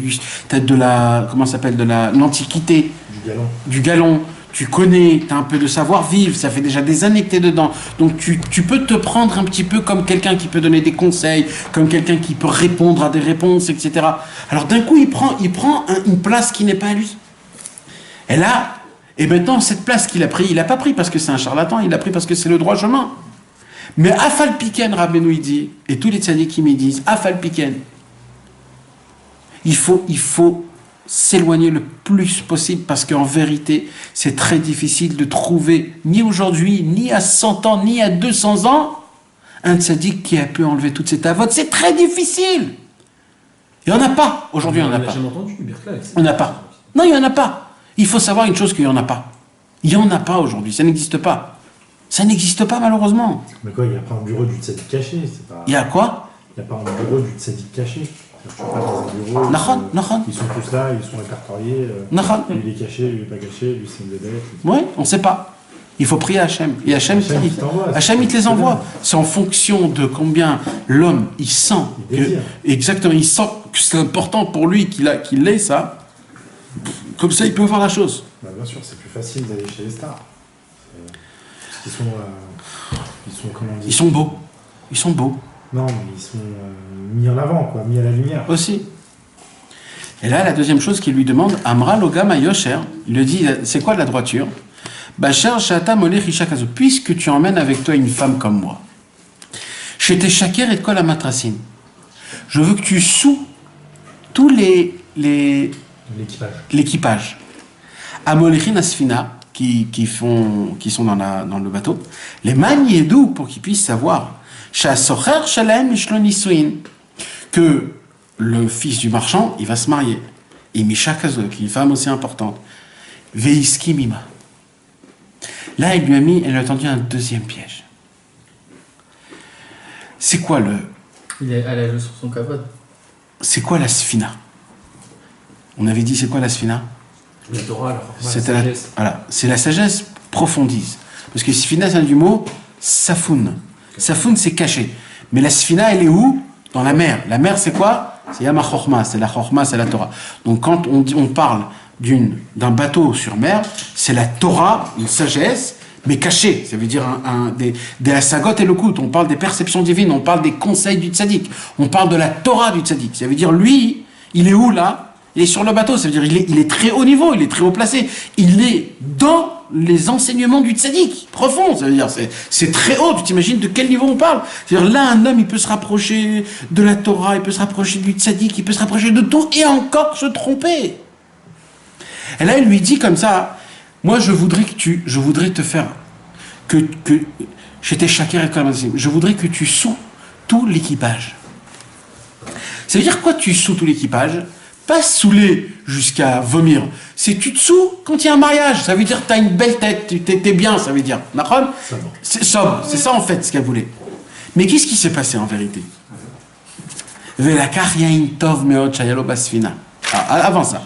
as de la, comment ça s'appelle, de l'antiquité, du galon, tu connais, tu as un peu de savoir-vivre, ça fait déjà des années que tu es dedans, donc tu peux te prendre un petit peu comme quelqu'un qui peut donner des conseils, comme quelqu'un qui peut répondre à des réponses, etc. Alors d'un coup, il prend une place qui n'est pas à lui. Et là, et maintenant, cette place qu'il a pris, il l'a pas pris parce que c'est un charlatan, il l'a pris parce que c'est le droit chemin. Mais Afal Piken, Rabbeinu il dit, et tous les tzadikim ils disent, Afal Piken, il faut s'éloigner le plus possible parce qu'en vérité, c'est très difficile de trouver, ni aujourd'hui, ni à 100 ans, ni à 200 ans, un tzadik qui a pu enlever toutes ces tavotes. C'est très difficile. Il n'y en a pas. Aujourd'hui, il n'y en a pas. Il n'y en a pas. Non, il n'y en a pas. Il faut savoir une chose qu'il n'y en a pas. Il n'y en a pas aujourd'hui. Ça n'existe pas. Ça n'existe pas, malheureusement. Mais quoi, il n'y a pas un bureau du tzaddik caché, c'est pas... Il y a quoi? Il n'y a pas un bureau du tzaddik caché. Tu vas pas dans un bureau, ils sont tous là, ils sont répertoriés. Lui, il est caché, lui, il n'est pas caché, lui, c'est une vedette. Oui, on ne sait pas. Il faut prier à Hachem. Et Hachem, il te les envoie. C'est en fonction de combien l'homme, il sent exactement, il sent que c'est important pour lui qu'il ait ça. Comme ça, il peut voir la chose. Bah, bien sûr, c'est plus facile d'aller chez les stars. Parce qu'ils sont, comment dire, ils sont beaux. Ils sont beaux. Non, mais ils sont mis en avant, quoi, mis à la lumière. Aussi. Et là, la deuxième chose qu'il lui demande, Amra Logama Yosher, il lui dit, c'est quoi de la droiture? Bachar Shata Molech Ishakazu, puisque tu emmènes avec toi une femme comme moi. J'étais Shaker et de Kol Amatrasin. Je veux que tu sous tous l'équipage. Amolechin Asfina, qui sont dans le bateau, les maniedou pour qu'ils puissent savoir que le fils du marchand, il va se marier. Et Misha Kazo, qui est une femme aussi importante. Veiski Mima. Là, elle a tendu un deuxième piège. C'est quoi elle a joué sur son kavod. C'est quoi la sfina? On avait dit, c'est quoi la sfina? La Torah, la sagesse. Voilà, c'est la sagesse profondise. Parce que sfina, c'est du mot safoun. Safoun, c'est caché. Mais la sfina, elle est où? Dans la mer. La mer, c'est quoi? C'est Yama Chorma, c'est la Chorma, c'est la Torah. Donc quand on parle d'un bateau sur mer, c'est la Torah, une sagesse, mais cachée. Ça veut dire des hasagot et le kout. On parle des perceptions divines, on parle des conseils du tzaddik, on parle de la Torah du tzaddik. Ça veut dire, lui, il est où là? Il est sur le bateau, ça veut dire il est très haut niveau, il est très haut placé. Il est dans les enseignements du tzaddik, profond, ça veut dire c'est très haut. Tu t'imagines de quel niveau on parle? C'est-à-dire là, un homme, il peut se rapprocher de la Torah, il peut se rapprocher du tzaddik, il peut se rapprocher de tout et encore se tromper. Et là, il lui dit comme ça, Moi, je voudrais te faire que j'étais chacun et je voudrais que tu sous tout l'équipage. Ça veut dire quoi, tu sous tout l'équipage? Pas saouler jusqu'à vomir. C'est tu te sous quand il y a un mariage. Ça veut dire que tu as une belle tête, t'es bien, ça veut dire. C'est sobre. C'est ça en fait ce qu'elle voulait. Mais qu'est-ce qui s'est passé en vérité? Avant ça.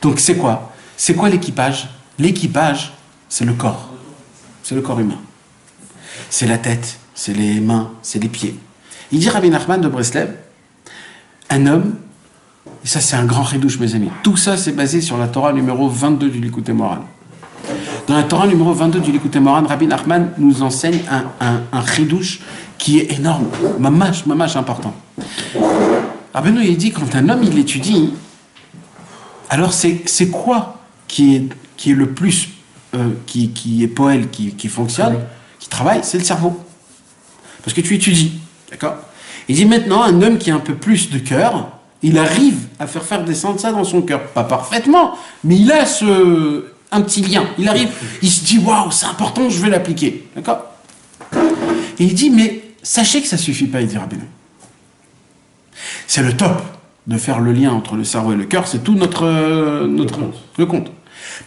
Donc c'est quoi? C'est quoi l'équipage? L'équipage, c'est le corps. C'est le corps humain. C'est la tête, c'est les mains, c'est les pieds. Il dit Rabbi Nachman de Breslev, un homme, et ça c'est un grand chidouche mes amis, tout ça c'est basé sur la Torah numéro 22 du Likutei Moharan. Dans la Torah numéro 22 du Likutei Moharan, Rabbi Nachman nous enseigne un chidouche qui est énorme, mamash important. Rabbeinu il dit quand un homme il étudie, alors c'est quoi qui est le plus, qui est poël, qui fonctionne, qui travaille, c'est le cerveau. Parce que tu étudies, d'accord? Il dit maintenant, un homme qui a un peu plus de cœur, il arrive à faire descendre ça dans son cœur. Pas parfaitement, mais il a un petit lien. Il arrive, il se dit, waouh, c'est important, je vais l'appliquer, d'accord? Et il dit, mais sachez que ça suffit pas, il dit Rabbeinu. C'est le top de faire le lien entre le cerveau et le cœur, c'est tout le compte.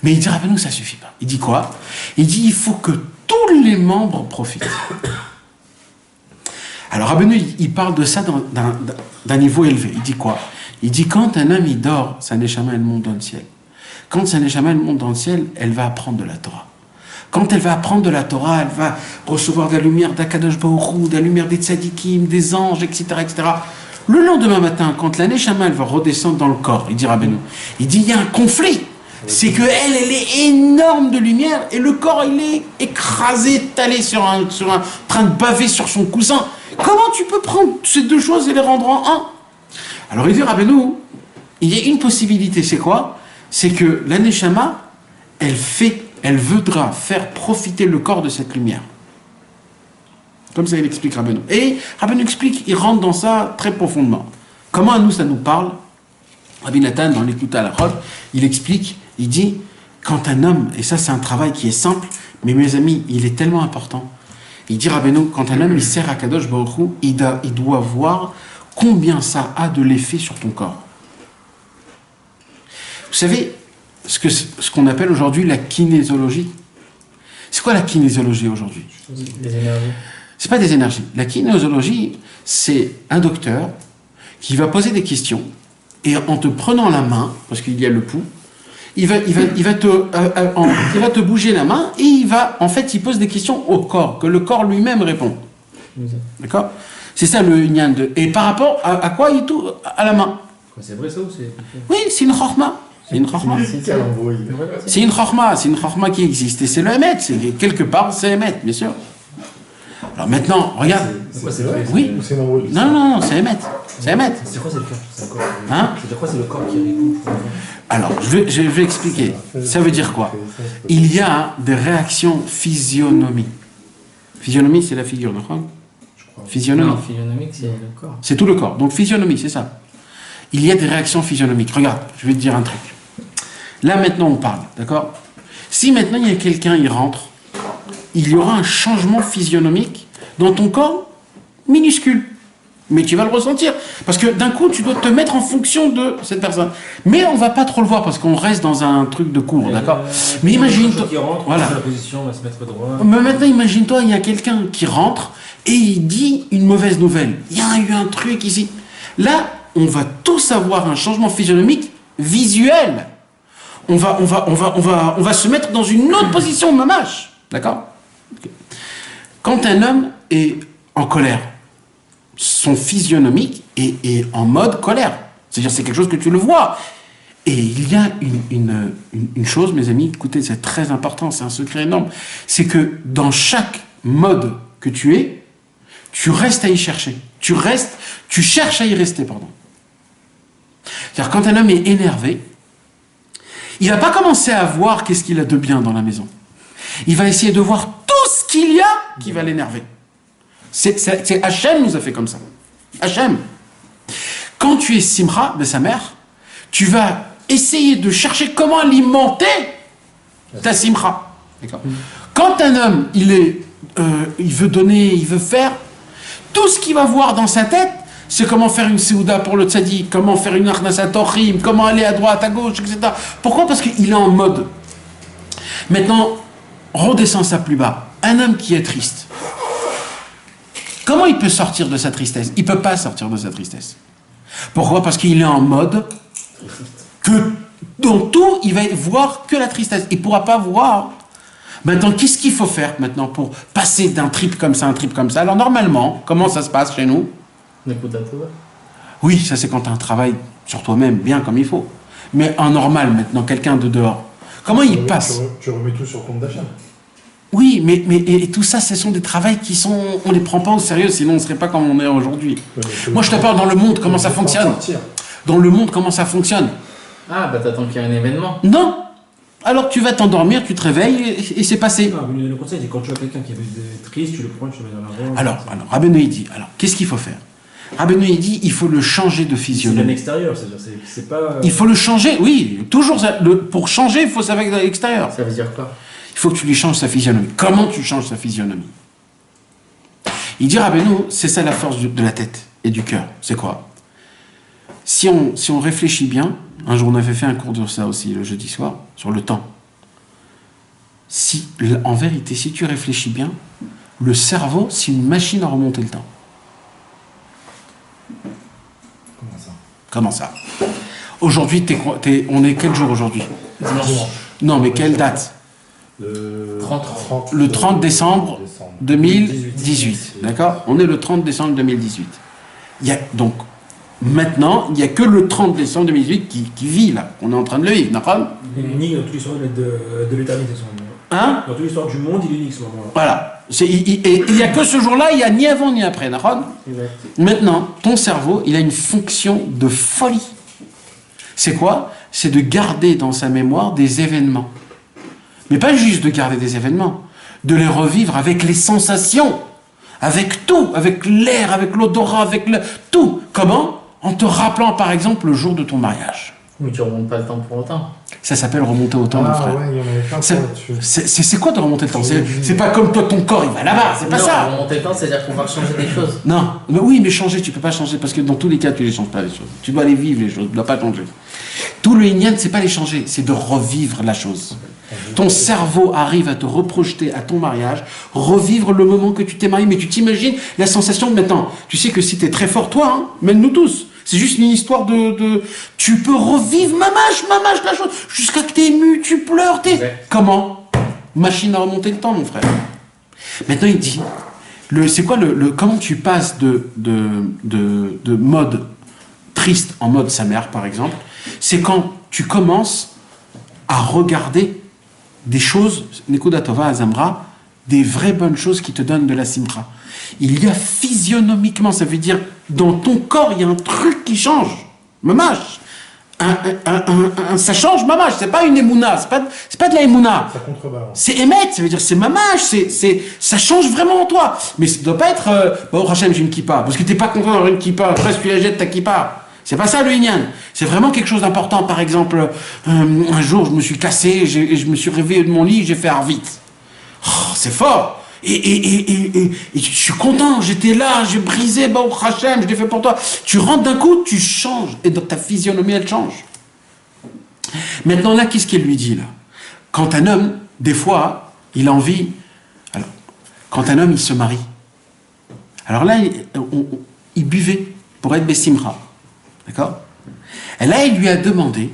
Mais il dit, Rabbeinu, ça suffit pas. Il dit quoi? Il dit, il faut que tous les membres profitent. Alors Rabbeinu, il parle de ça d'un niveau élevé. Il dit quoi? Il dit, quand un homme, il dort, sa neshama, elle monte dans le ciel. Quand sa neshama, elle monte dans le ciel, elle va apprendre de la Torah. Quand elle va apprendre de la Torah, elle va recevoir de la lumière d'Akadosh Baruch Hu, de la lumière des tzadikim, des anges, etc., etc. Le lendemain matin, quand la neshama, elle va redescendre dans le corps, il dit Rabbeinu, il dit, il y a un conflit. C'est que elle est énorme de lumière et le corps, il est écrasé, étalé sur un train de baver sur son coussin. Comment tu peux prendre ces deux choses et les rendre en un? Alors il dit Rabbeinu, il y a une possibilité, c'est quoi? C'est que la neshama, elle voudra faire profiter le corps de cette lumière. Comme ça il explique Rabbeinu. Et Rabbeinu explique, il rentre dans ça très profondément. Comment à nous ça nous parle? Rabbi Nathan, dans l'Écoute à la Chod, il explique, il dit, quand un homme, et ça c'est un travail qui est simple, mais mes amis, il est tellement important. Il dit Rabbeinu, quand un homme il sert à Kadosh Baruch Hu, il doit voir combien ça a de l'effet sur ton corps. Vous savez, ce qu'on appelle aujourd'hui la kinésiologie. C'est quoi la kinésiologie aujourd'hui? Des énergies. C'est pas des énergies. La kinésiologie, c'est un docteur qui va poser des questions et en te prenant la main, parce qu'il y a le pouls, il va te bouger la main et il pose des questions au corps, que le corps lui-même répond. D'accord? C'est ça le Inyan de. Et par rapport à quoi il tout à la main. C'est vrai ça ou c'est. Oui, c'est une chorma. C'est une chorma. C'est une chorma. C'est une chorma qui existe. Et c'est le Emet. Quelque part, c'est Emet, bien sûr. Alors maintenant, regarde. C'est vrai? Oui. Non, c'est Emet. C'est Emet. C'est quoi, c'est le cœur? Hein? C'est quoi, c'est le corps qui répond? Alors, je vais expliquer. Ça veut dire quoi? Il y a des réactions physionomiques. Physionomie, c'est la figure, d'accord? Physionomie. Non, physionomique, c'est le corps. C'est tout le corps. Donc, physionomie, c'est ça. Il y a des réactions physionomiques. Regarde, je vais te dire un truc. Là, maintenant, on parle, d'accord? Si maintenant, il y a quelqu'un, il rentre, il y aura un changement physionomique dans ton corps minuscule. Mais tu vas le ressentir. Parce que d'un coup, tu dois te mettre en fonction de cette personne. Mais on ne va pas trop le voir parce qu'on reste dans un truc de cours, d'accord? Mais imagine-toi. Voilà. La position, on va se mettre droit. Mais maintenant, imagine-toi, il y a quelqu'un qui rentre et il dit une mauvaise nouvelle. Il y a eu un truc ici. Là, on va tous avoir un changement physionomique visuel. On va se mettre dans une autre position, mamache. D'accord? Okay. Quand un homme est en colère, son physionomique est en mode colère. C'est-à-dire c'est quelque chose que tu le vois. Et il y a une chose, mes amis, écoutez, c'est très important, c'est un secret énorme, c'est que dans chaque mode que tu es, tu restes à y chercher. Tu cherches à y rester, pardon. C'est-à-dire quand un homme est énervé, il ne va pas commencer à voir qu'est-ce qu'il a de bien dans la maison. Il va essayer de voir tout ce qu'il y a qui va l'énerver. C'est Hachem nous a fait comme ça. Hachem. Quand tu es Simcha de sa mère, tu vas essayer de chercher comment alimenter Ta simcha. D'accord. Quand un homme, il veut donner, il veut faire, tout ce qu'il va voir dans sa tête, c'est comment faire une séouda pour le tzaddik, comment faire une achnasat tochim, comment aller à droite, à gauche, etc. Pourquoi ? Parce qu'il est en mode. Maintenant, redescends ça plus bas. Un homme qui est triste, comment il peut sortir de sa tristesse ? Il ne peut pas sortir de sa tristesse. Pourquoi ? Parce qu'il est en mode que dans tout, il va voir que la tristesse. Il ne pourra pas voir. Maintenant, qu'est-ce qu'il faut faire maintenant pour passer d'un trip comme ça à un trip comme ça ? Alors normalement, comment ça se passe chez nous ? Oui, ça c'est quand tu as un travail sur toi-même, bien comme il faut. Mais en normal, maintenant, quelqu'un de dehors, comment il passe ? Tu remets tout sur compte d'achat. Oui, mais et tout ça, ce sont des travails qui sont... On les prend pas au sérieux, sinon on ne serait pas comme on est aujourd'hui. Moi, je te parle dans le monde, comment ça fonctionne. Dans le monde, comment ça fonctionne. Ah, bah t'attends qu'il y ait un événement. Non. Alors tu vas t'endormir, tu te réveilles et c'est passé. Non, mais le conseil, c'est quand tu vois quelqu'un qui est triste, tu le prends, tu le mets dans la voie. Alors Rabbeinu dit, qu'est-ce qu'il faut faire ? Rabbeinu dit, il faut le changer de physionomie. C'est l'extérieur, c'est-à-dire, c'est pas... Il faut le changer, oui, toujours. Pour changer, il faut savoir de l'extérieur. Ça veut dire quoi ? Il faut que tu lui changes sa physionomie. Comment tu changes sa physionomie ? Il dit, Rabbeinu, c'est ça la force de la tête et du cœur. C'est quoi ? Si on réfléchit bien, un jour on avait fait un cours de ça aussi le jeudi soir, sur le temps. En vérité, si tu réfléchis bien, le cerveau, c'est une machine à remonter le temps. Comment ça ? Aujourd'hui, on est quel jour aujourd'hui ? Dimanche. Non, mais quelle date ? Le 30 décembre 2018. D'accord ? On est le 30 décembre 2018. Donc, maintenant, il n'y a que le 30 décembre 2018 qui vit là. On est en train de le vivre, d'accord ? Il est unique dans toute l'histoire de l'éternité, ce moment. Hein ? Dans toute l'histoire du monde, il est unique, ce moment-là. Voilà. Et il n'y a que ce jour-là, il n'y a ni avant ni après, d'accord ? Maintenant, ton cerveau, il a une fonction de folie. C'est quoi ? C'est de garder dans sa mémoire des événements. Mais pas juste de garder des événements, de les revivre avec les sensations, avec tout, avec l'air, avec l'odorat, avec tout. Comment ? En te rappelant, par exemple, le jour de ton mariage. Mais tu remontes pas le temps pour autant. Ça s'appelle remonter au temps, mon frère. Ouais, il y en avait plein là-dessus. C'est quoi de remonter le temps ? C'est pas comme toi, ton corps, il va là-bas, c'est pas ça. Remonter le temps, c'est-à-dire qu'on va changer des choses. Non, mais oui, mais changer, tu peux pas changer, parce que dans tous les cas, tu les changes pas, les choses. Tu dois les vivre, les choses, tu dois pas changer. Tout le Inyan, c'est pas les changer, c'est de revivre la chose. Ton cerveau arrive à te reprojeter à ton mariage, revivre le moment que tu t'es marié, mais tu t'imagines la sensation de maintenant. Tu sais que si t'es très fort, toi, hein, même nous tous, c'est juste une histoire de... Tu peux revivre, mamache, la chose, jusqu'à que t'es ému, tu pleures, Comment ? Machine à remonter le temps, mon frère. Maintenant, il dit, c'est quoi comment tu passes de mode triste en mode sa mère, par exemple, c'est quand tu commences à regarder des choses, Nekuda Tova Azamra, des vraies bonnes choses qui te donnent de la simcha. Il y a physionomiquement, ça veut dire, dans ton corps, il y a un truc qui change. Mamash. Ça change, mamash. C'est pas une émouna, c'est pas de la émouna. Ça contrebalance. C'est émettre, ça veut dire c'est mamash, ça change vraiment en toi. Mais ça doit pas être, oh Hachem, j'ai une kippa, parce que t'es pas content d'avoir une kippa, après tu la jettes ta kippa. C'est pas ça le Inyan. C'est vraiment quelque chose d'important. Par exemple, un jour, je me suis cassé, et je me suis réveillé de mon lit, j'ai fait Arvit. Oh, c'est fort. Et je suis content, j'étais là, j'ai brisé, bah, oh, Hachem, je l'ai fait pour toi. Tu rentres d'un coup, tu changes. Et donc ta physionomie, elle change. Maintenant, là, qu'est-ce qu'il lui dit, là ? Quand un homme, des fois, il a envie... Alors, quand un homme, il se marie. Alors là, il buvait pour être Bessimra. D'accord ? Et là, il lui a demandé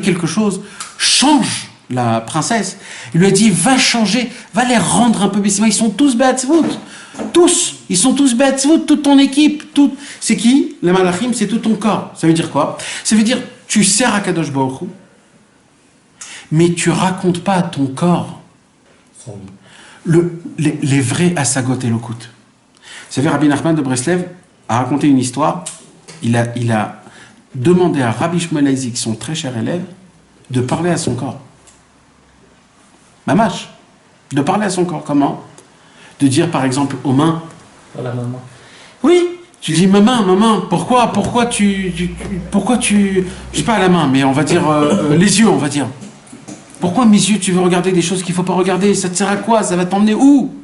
quelque chose. Change la princesse. Il lui a dit, va changer, va les rendre un peu Bessimra. Ils sont tous Be'atzvut. Tous. Ils sont tous Be'atzvut, toute ton équipe. C'est qui ? Les Malachim, c'est tout ton corps. Ça veut dire quoi ? Ça veut dire, tu sers à Kadosh Baruch Hu, mais tu racontes pas à ton corps les vrais Asagot Elokut. Vous savez, Rabbi Nachman de Breslev a raconté une histoire. Il a demandé à Rabbi Shmuel Aizik, son très cher élève, de parler à son corps. Mamash. De parler à son corps. Comment ? De dire, par exemple, aux mains... À la maman. Oui. Tu dis, maman, pourquoi tu... Je sais pas à la main, mais on va dire les yeux, on va dire. Pourquoi mes yeux, tu veux regarder des choses qu'il ne faut pas regarder? Ça te sert à quoi? Ça va t'emmener où?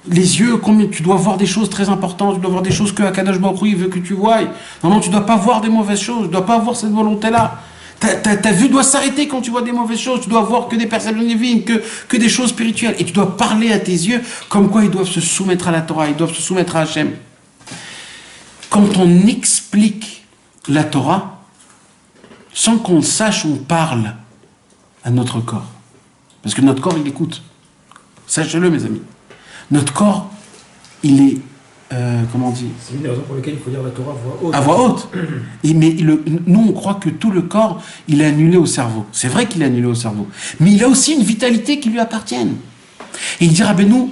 Les yeux, combien tu dois voir des choses très importantes, tu dois voir des choses que Akadosh Baruch Hu veut que tu voies. Non, tu ne dois pas voir des mauvaises choses, tu ne dois pas avoir cette volonté-là. Ta vue doit s'arrêter quand tu vois des mauvaises choses, tu dois voir que des personnes divines, que des choses spirituelles. Et tu dois parler à tes yeux comme quoi ils doivent se soumettre à la Torah, ils doivent se soumettre à Hachem. Quand on explique la Torah, sans qu'on sache, on parle à notre corps. Parce que notre corps, il écoute. Sachez-le, mes amis. Notre corps, il est... comment on dit? C'est une des raisons pour lesquelles il faut dire la Torah à voix haute. À voix haute. Mais nous, on croit que tout le corps, il est annulé au cerveau. C'est vrai qu'il est annulé au cerveau. Mais il a aussi une vitalité qui lui appartient. Et il dit, Rabbeinu,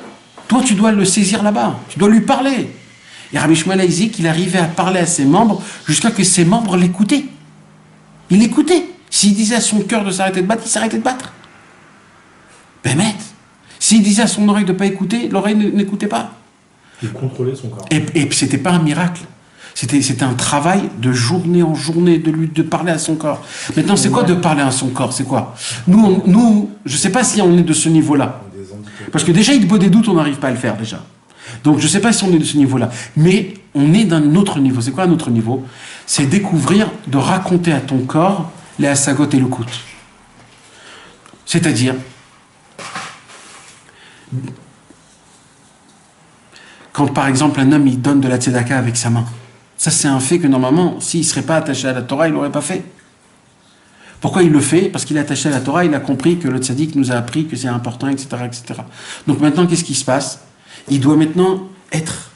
toi, tu dois le saisir là-bas. Tu dois lui parler. Et Rabbi Shmuel dit qu'il arrivait à parler à ses membres jusqu'à que ses membres l'écoutaient. Il l'écoutait. S'il disait à son cœur de s'arrêter de battre, il s'arrêtait de battre. Bémet. S'il disait à son oreille de ne pas écouter, l'oreille n'écoutait pas. Il contrôlait son corps. Et c'était pas un miracle. C'était un travail de journée en journée de parler à son corps. Maintenant, c'est quoi de parler à son corps? C'est quoi? Nous, je sais pas si on est de ce niveau-là. Parce que déjà, il y a des doutes, on n'arrive pas à le faire déjà. Donc, je sais pas si on est de ce niveau-là. Mais on est d'un autre niveau. C'est quoi un autre niveau? C'est découvrir, de raconter à ton corps les hasagot et le kout. C'est-à-dire, quand par exemple un homme il donne de la tzedaka avec sa main, ça c'est un fait que normalement, s'il ne serait pas attaché à la Torah, il ne l'aurait pas fait. Pourquoi il le fait? Parce qu'il est attaché à la Torah, il a compris que le tzaddik nous a appris que c'est important, etc., etc. Donc maintenant, qu'est-ce qui se passe? Il doit maintenant être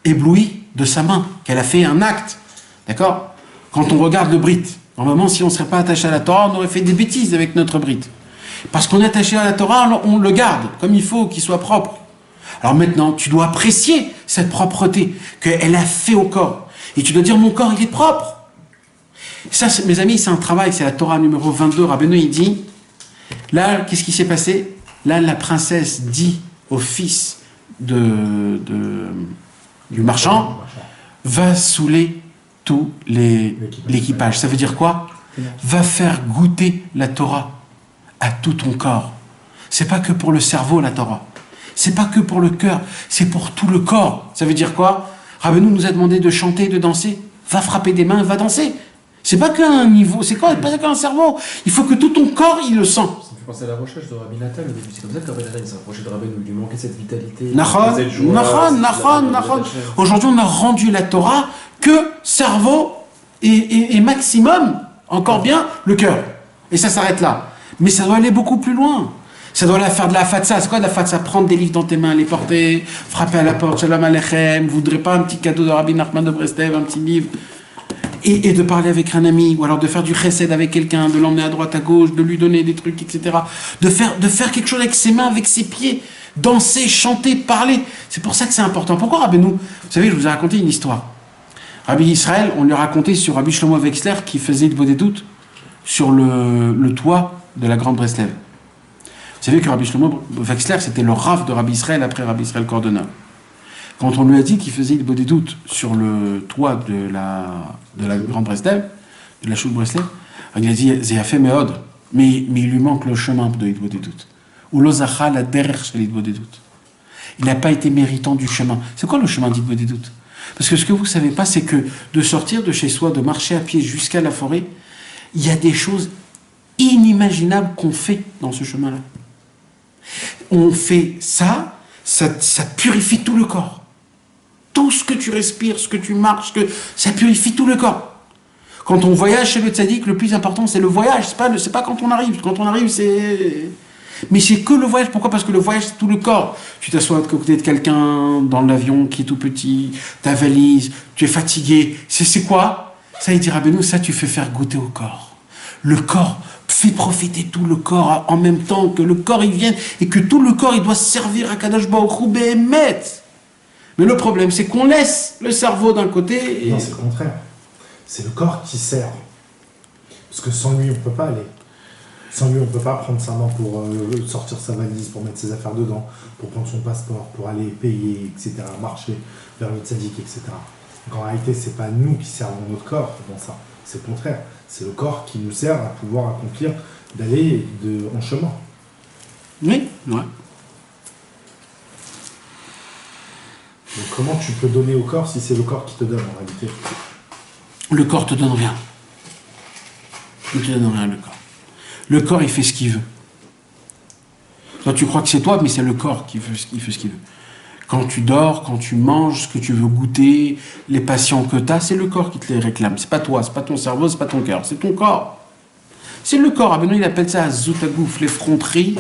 ébloui de sa main, qu'elle a fait un acte. D'accord? Quand on regarde le brit, normalement, si on ne serait pas attaché à la Torah, on aurait fait des bêtises avec notre brit. Parce qu'on est attaché à la Torah, on le garde comme il faut, qu'il soit propre. Alors maintenant, tu dois apprécier cette propreté qu'elle a fait au corps. Et tu dois dire, mon corps, il est propre. Ça, mes amis, c'est un travail, c'est la Torah numéro 22. Rabbeinu, il dit, là, qu'est-ce qui s'est passé? Là, la princesse dit au fils du marchand, va saouler tout l'équipage. Ça veut dire quoi? Va faire goûter la Torah à tout ton corps. C'est pas que pour le cerveau, la Torah. C'est pas que pour le cœur, c'est pour tout le corps. Ça veut dire quoi? Rabbeinu nous a demandé de chanter, de danser. Va frapper des mains, va danser. C'est pas qu'un niveau, c'est pas qu'un cerveau. Il faut que tout ton corps, il le sent. Ça me fait penser à la recherche de Rabbi Nathan au début. C'est comme ça que Rabbi Nathan s'est rapproché de Rabbeinu. Il lui manquait cette vitalité. Nachon. Aujourd'hui, on a rendu la Torah que cerveau et maximum, encore bien, le cœur. Et ça s'arrête là. Mais ça doit aller beaucoup plus loin. Ça doit aller faire de la fatsa. C'est quoi de la fatsa? Prendre des livres dans tes mains, les porter, frapper à la porte, Shalom Aleichem, vous voudrez pas un petit cadeau de Rabbi Nachman de Breslev, un petit livre, et de parler avec un ami, ou alors de faire du chesed avec quelqu'un, de l'emmener à droite, à gauche, de lui donner des trucs, etc. De faire quelque chose avec ses mains, avec ses pieds, danser, chanter, parler. C'est pour ça que c'est important. Pourquoi Rabbeinu? Vous savez, je vous ai raconté une histoire. Rabbi Israël, on lui a raconté sur Rabbi Shlomo Wexler qui faisait des doutes sur le toit de la Grande Breslev. Vous savez que Rabbi Shlomo Wexler, c'était le Rav de Rabbi Israël après Rabbi Israël Cordona. Quand on lui a dit qu'il faisait des doutes sur le toit de la Grande Breslev, de la Choule Breslev, il a dit Zéafé Meod, mais il lui manque le chemin de doutes. Ou l'ozacha la derrière chez doutes. Il n'a pas été méritant du chemin. C'est quoi le chemin doutes? Parce que ce que vous ne savez pas, c'est que de sortir de chez soi, de marcher à pied jusqu'à la forêt, il y a des choses inimaginables qu'on fait dans ce chemin-là. On fait ça purifie tout le corps. Tout ce que tu respires, ce que tu marches, ça purifie tout le corps. Quand on voyage chez le tzaddik, le plus important c'est le voyage, c'est pas quand on arrive. Quand on arrive, mais c'est que le voyage. Pourquoi? Parce que le voyage, c'est tout le corps. Tu t'assois à côté de quelqu'un dans l'avion qui est tout petit, ta valise, tu es fatigué. C'est quoi? Ça, il dit Rabbeinu, ça tu fais faire goûter au corps. Le corps fait profiter tout le corps en même temps que le corps il vienne et que tout le corps il doit servir à Kadosh Baruch Hu Behemet. Mais le problème c'est qu'on laisse le cerveau d'un côté. Non, c'est le contraire. C'est le corps qui sert. Parce que sans lui on peut pas aller. Sans lui on peut pas prendre sa main pour sortir sa valise, pour mettre ses affaires dedans, pour prendre son passeport, pour aller payer, etc. Marcher vers le tzaddik, etc. Donc en réalité c'est pas nous qui servons notre corps dans ça. C'est le contraire. C'est le corps qui nous sert à pouvoir accomplir, d'aller en chemin. Oui, ouais. Donc comment tu peux donner au corps si c'est le corps qui te donne en réalité? Le corps te donne rien. Il te donne rien, le corps. Le corps, il fait ce qu'il veut. Toi, tu crois que c'est toi, mais c'est le corps qui fait ce qu'il veut. Quand tu dors, quand tu manges, ce que tu veux goûter, les passions que tu as, c'est le corps qui te les réclame. C'est pas toi, c'est pas ton cerveau, c'est pas ton cœur, c'est ton corps. C'est le corps. Abeno, il appelle ça zoutagouf, l'effronterie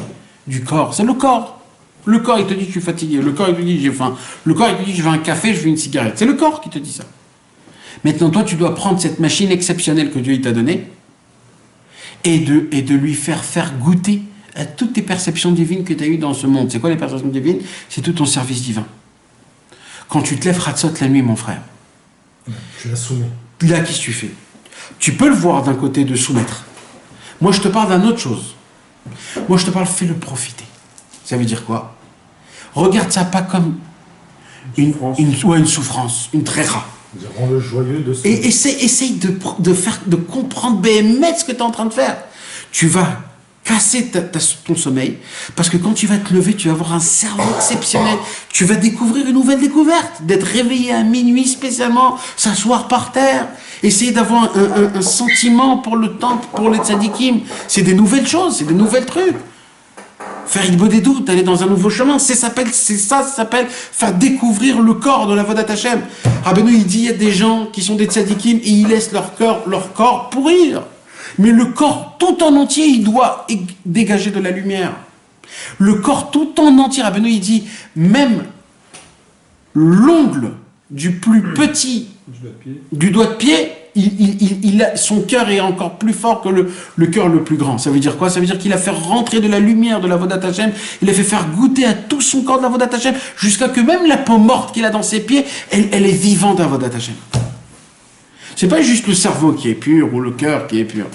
du corps. C'est le corps. Le corps, il te dit que je suis fatigué. Le corps, il te dit que j'ai faim. Le corps, il te dit que je veux un café, je veux une cigarette. C'est le corps qui te dit ça. Maintenant, toi, tu dois prendre cette machine exceptionnelle que Dieu il t'a donnée et de lui faire goûter à toutes tes perceptions divines que tu as eues dans ce monde. C'est quoi les perceptions divines? C'est tout ton service divin. Quand tu te lèves Hatzot la nuit, mon frère. Tu la soumets. Là, qu'est-ce que tu fais? Tu peux le voir d'un côté de soumettre. Moi, je te parle d'une autre chose. Moi, je te parle, fais-le profiter. Ça veut dire quoi? Regarde ça pas comme une souffrance, une tréra. Rends-le joyeux de ce... Et essaye de comprendre ce que tu es en train de faire. Tu vas casser ton sommeil, parce que quand tu vas te lever, tu vas avoir un cerveau exceptionnel. Tu vas découvrir une nouvelle découverte, d'être réveillé à minuit spécialement, s'asseoir par terre, essayer d'avoir un sentiment pour le temple, pour les tzadikim. C'est des nouvelles choses, c'est des nouvelles trucs. Faire des doutes, aller dans un nouveau chemin, ça s'appelle faire découvrir le corps de la Vodat Hashem. Rabbeinu, il dit, il y a des gens qui sont des tzadikim et ils laissent leur corps pourrir. Mais le corps tout en entier, il doit dégager de la lumière. Le corps tout en entier, Rabbeinu, il dit, même l'ongle du plus petit du doigt de pied, son cœur est encore plus fort que le cœur le plus grand. Ça veut dire quoi? Ça veut dire qu'il a fait rentrer de la lumière de la Vodat Hashem, il a fait faire goûter à tout son corps de la Vodat Hashem, jusqu'à que même la peau morte qu'il a dans ses pieds, elle est vivante à la Vodat Hashem. C'est pas juste le cerveau qui est pur ou le cœur qui est pur.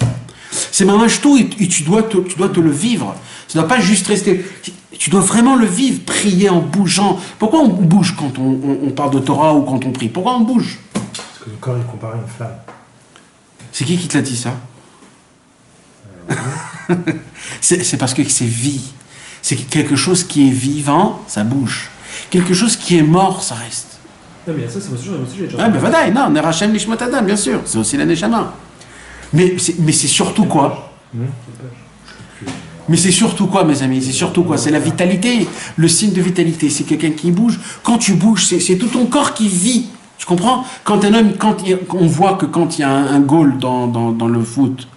C'est mamage tout et tu dois te le vivre. Ça ne doit pas juste rester. Tu dois vraiment le vivre, prier en bougeant. Pourquoi on bouge quand on parle de Torah ou quand on prie? Pourquoi on bouge? Parce que le corps est comparé à une flamme. C'est qui te l'a dit ça? C'est parce que c'est vie. C'est quelque chose qui est vivant, ça bouge. Quelque chose qui est mort, ça reste. Non, mais ça, c'est aussi j'ai déjà. Ah, ben voilà, non, Nerachem Nishmat Adam, bien sûr. C'est aussi la Neshama. Mais c'est surtout quoi? Mais c'est surtout quoi, mes amis? C'est surtout quoi? C'est la vitalité. Le signe de vitalité, c'est quelqu'un qui bouge. Quand tu bouges, c'est tout ton corps qui vit. Tu comprends? Quand un homme, on voit que quand il y a un goal dans le foot,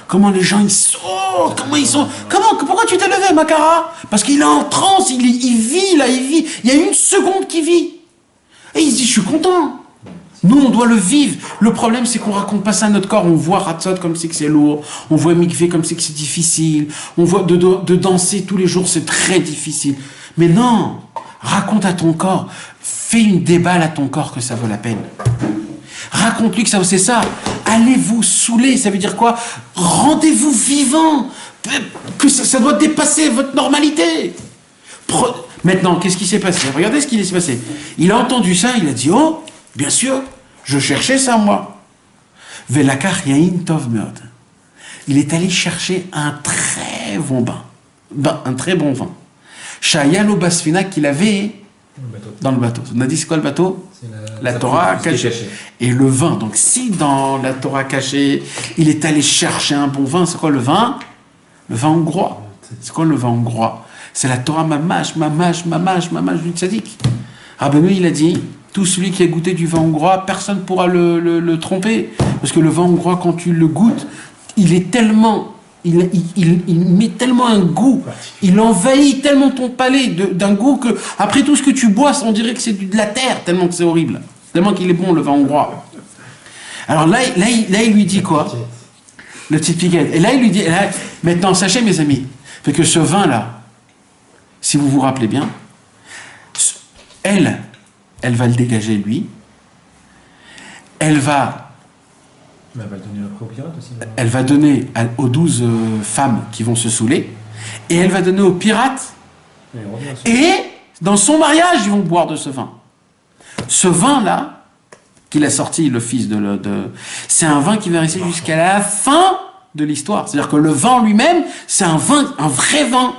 comment les gens ils sautent, comment ils sont. Pourquoi tu t'es levé, Makara? Parce qu'il est en transe, il vit là, il vit. Il y a une seconde qu'il vit. Et il se dit, je suis content. Nous, on doit le vivre. Le problème, c'est qu'on raconte pas ça à notre corps. On voit Hatzot comme c'est que c'est lourd. On voit Mikvé comme c'est que c'est difficile. On voit de danser tous les jours, c'est très difficile. Mais non, raconte à ton corps. Fais une déballe à ton corps que ça vaut la peine. Raconte-lui que ça, c'est ça. Allez vous saouler. Ça veut dire quoi? Rendez-vous vivant. Que ça doit dépasser votre normalité. Maintenant, qu'est-ce qui s'est passé? Regardez ce qui s'est passé. Il a entendu ça, il a dit, oh, bien sûr, je cherchais ça, moi. Velakar yain tov meod. Il est allé chercher un très bon un très bon vin. Shayalo basfina qu'il avait dans le bateau. On a dit, c'est quoi le bateau? C'est la Torah cachée. Et le vin, donc si dans la Torah cachée, il est allé chercher un bon vin, c'est quoi le vin? Le vin hongrois. C'est quoi le vin hongrois? C'est la Torah mamash du tzaddik. Rabbeinu, il a dit, tout celui qui a goûté du vin hongrois, personne ne pourra le tromper. Parce que le vin hongrois, quand tu le goûtes, il est tellement, il met tellement un goût, il envahit tellement ton palais d'un goût que, après tout ce que tu bois, on dirait que c'est de la terre, tellement que c'est horrible. Tellement qu'il est bon, le vin hongrois. Alors là, il lui dit quoi? Le petit piquet. Et là, il lui dit, maintenant, sachez, mes amis, que ce vin-là, si vous vous rappelez bien, elle va le dégager, lui. Elle va le donner après aux pirates aussi. Elle va donner aux 12 femmes qui vont se saouler. Et elle va donner aux pirates. Et dans son mariage, ils vont boire de ce vin. Ce vin-là, qu'il a sorti, le fils c'est un vin qui va rester jusqu'à la fin de l'histoire. C'est-à-dire que le vin lui-même, c'est un vrai vin.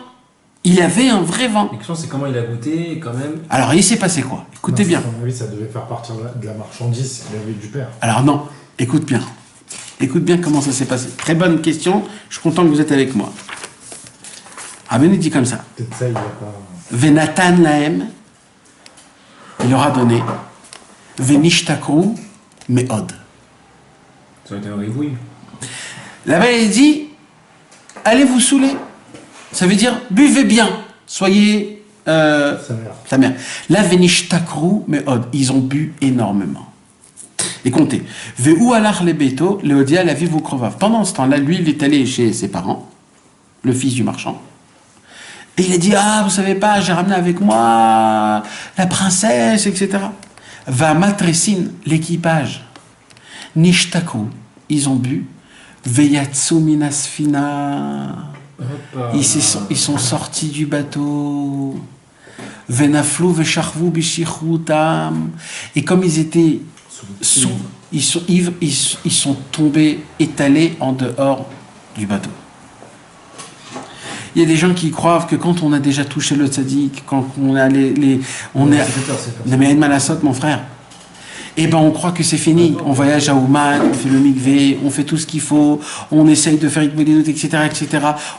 Il avait un vrai vin. La question, c'est comment il a goûté, quand même. Alors, il s'est passé quoi? Écoutez bien. Oui, ça devait faire partir de la marchandise qu'il avait du père. Alors non, écoute bien. Écoute bien comment ça s'est passé. Très bonne question. Je suis content que vous êtes avec moi. Rabbeinu dit comme ça. Peut-être ça, il n'y a pas... Venatan lahem, il leur a donné. Venishtakru meod. Ça a été un rivouille. Là-bas, il dit, allez vous saouler. Ça veut dire, buvez bien. Soyez... sa mère. Là, venishtakru meod. Ils ont bu énormément. Et comptez. Ve'u alach lebeto, leodia la vivu krovav. Pendant ce temps-là, lui, il est allé chez ses parents, le fils du marchand. Et il a dit, vous savez pas, j'ai ramené avec moi la princesse, etc. Va matressin, l'équipage. Nishtaku, ils ont bu. Veyatsu minasfina. Ils sont sortis du bateau. Venaflu vecharvu bishichrutam. Et comme ils étaient ils sont ivres, ils sont tombés, étalés en dehors du bateau. Il y a des gens qui croient que quand on a déjà touché le tzaddik, quand on a on est... Non mais Malasot, mon frère. Eh ben on croit que c'est fini. On voyage à Ouman, on fait le mikvé, on fait tout ce qu'il faut, on essaye de faire Ikbedinut, etc., etc.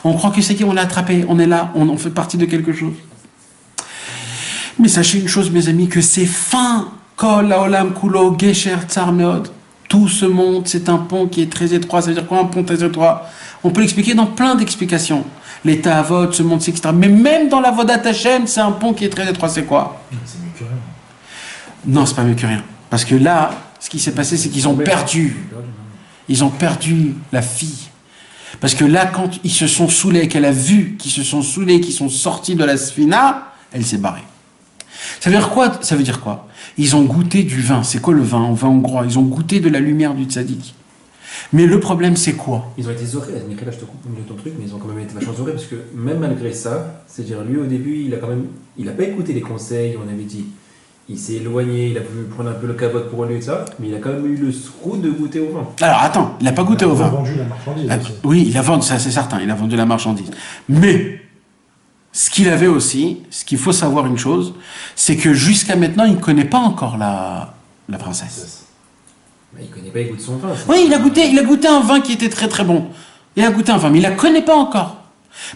On croit que c'est qui, on l'a attrapé, on est là, on fait partie de quelque chose. Mais sachez une chose, mes amis, que c'est fin. Kol haolam kulo gesher tsar meod. Tout ce monde, c'est un pont qui est très étroit. Ça veut dire quoi, un pont très étroit? On peut l'expliquer dans plein d'explications. L'état avod, ce monde, etc. Mais même dans la Vodat Hashem, c'est un pont qui est très étroit. C'est quoi? C'est mieux que rien. Non, c'est pas mieux que rien. Parce que là, ce qui s'est passé, c'est qu'ils ont perdu. Ils ont perdu la fille. Parce que là, quand ils se sont saoulés, qu'elle a vu qu'ils se sont saoulés, qu'ils sont sortis de la Sfina, elle s'est barrée. Ça veut dire quoi? Ça veut dire quoi? Ils ont goûté du vin. C'est quoi le vin? Un vin hongrois. Ils ont goûté de la lumière du tzaddik. Mais le problème, c'est quoi? Ils ont été zorés, là je te coupe au milieu de ton truc, mais ils ont quand même été vachement zorés parce que même malgré ça, c'est-à-dire lui au début, il a pas écouté les conseils, on avait dit. Il s'est éloigné, il a voulu prendre un peu le cabote pour lui et ça, mais il a quand même eu le screw de goûter au vin. Alors attends, il n'a pas goûté au vin. Il a vendu la marchandise aussi. Oui, il a vendu, ça c'est certain, il a vendu la marchandise. Mais, ce qu'il avait aussi, ce qu'il faut savoir une chose, c'est que jusqu'à maintenant, il ne connaît pas encore la princesse. Mais il connaît pas, il goûte son vin. Oui, il a goûté un vin qui était très très bon. Il a goûté un vin, mais il ne la connaît pas encore.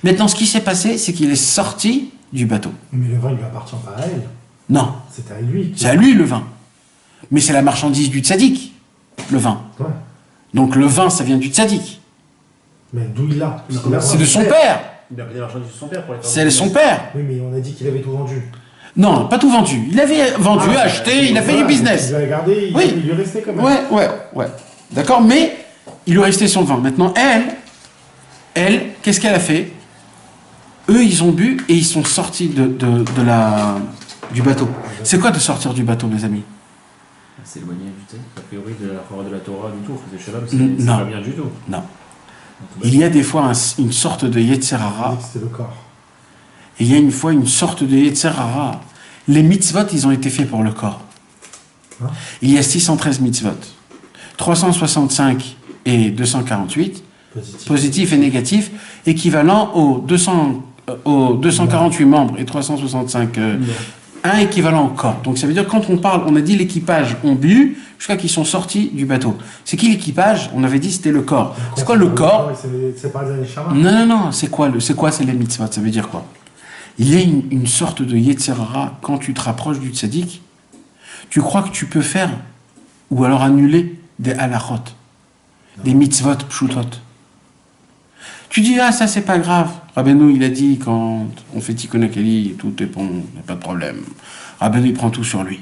Maintenant, ce qui s'est passé, c'est qu'il est sorti du bateau. Mais le vin, il lui appartient pas à elle. Non. C'est à lui. C'est à lui le vin. Mais c'est la marchandise du tzaddik, le vin. Ouais. Donc le vin, ça vient du tzaddik. Mais d'où il l'a? C'est de son père. Il a pris la marchandise de son père pour les faire. C'est de son père. Oui, mais on a dit qu'il avait tout vendu. Non, pas tout vendu. Il avait vendu, acheté, il a fait du business. Il l'a gardé, Oui. il lui restait quand même. Ouais. D'accord, mais il lui restait son vin. Maintenant, elle, qu'est-ce qu'elle a fait? Eux, ils ont bu et ils sont sortis du bateau. C'est quoi de sortir du bateau, mes amis? C'est éloigné du thé. A priori, de la parole de la Torah du tout. C'est Shalom, c'est pas bien du tout. Non. Il y a des fois une sorte de Yetzer Hara. C'est le corps. Et il y a une fois une sorte de Yetzer Hara. Les mitzvot, ils ont été faits pour le corps. Hein? Il y a 613 mitzvot. 365 et 248, positif et négatif, équivalent aux 248 membres et 365, un équivalent au corps. Donc ça veut dire que quand on parle, on a dit l'équipage ont bu jusqu'à qu'ils sont sortis du bateau. C'est qui l'équipage? On avait dit c'était le corps. C'est quoi le corps? C'est pas les chamans. Non, c'est quoi c'est les mitzvot? Ça veut dire quoi? Il y a une sorte de Yetzer Hara quand tu te rapproches du tzaddik. Tu crois que tu peux faire ou alors annuler des halachot, des mitzvot pshutot. Tu dis, ça c'est pas grave. Rabbeinu, il a dit, quand on fait Tikkun Akeli, tout est bon, il n'y a pas de problème. Rabbeinu, il prend tout sur lui.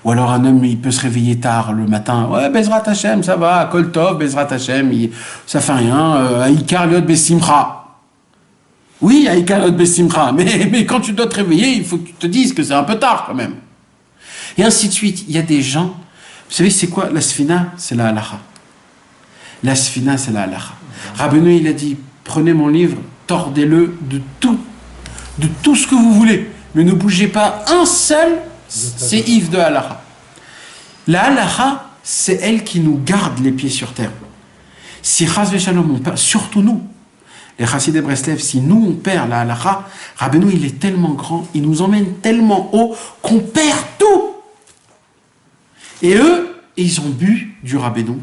Ou alors un homme, il peut se réveiller tard le matin. Ouais, Bezrat Hashem, ça va. Kol Tov, Bezrat Hashem, ça fait rien. Aïkar Liot Besimcha. Oui, Aïkar Liot Besimcha. Mais quand tu dois te réveiller, il faut que tu te dises que c'est un peu tard quand même. Et ainsi de suite. Il y a des gens. Vous savez, c'est quoi la Sfina? C'est la halacha. La Sfina, c'est la halacha. Rabbeinu, il a dit, prenez mon livre, tordez-le de tout ce que vous voulez, mais ne bougez pas un seul séif de halacha. La halacha, c'est elle qui nous garde les pieds sur terre. Si Chas Veshalom, on perd, surtout nous, les Chassidé Breslev, si nous on perd la halacha, Rabbeinu il est tellement grand, il nous emmène tellement haut qu'on perd tout. Et eux, ils ont bu du Rabbeinu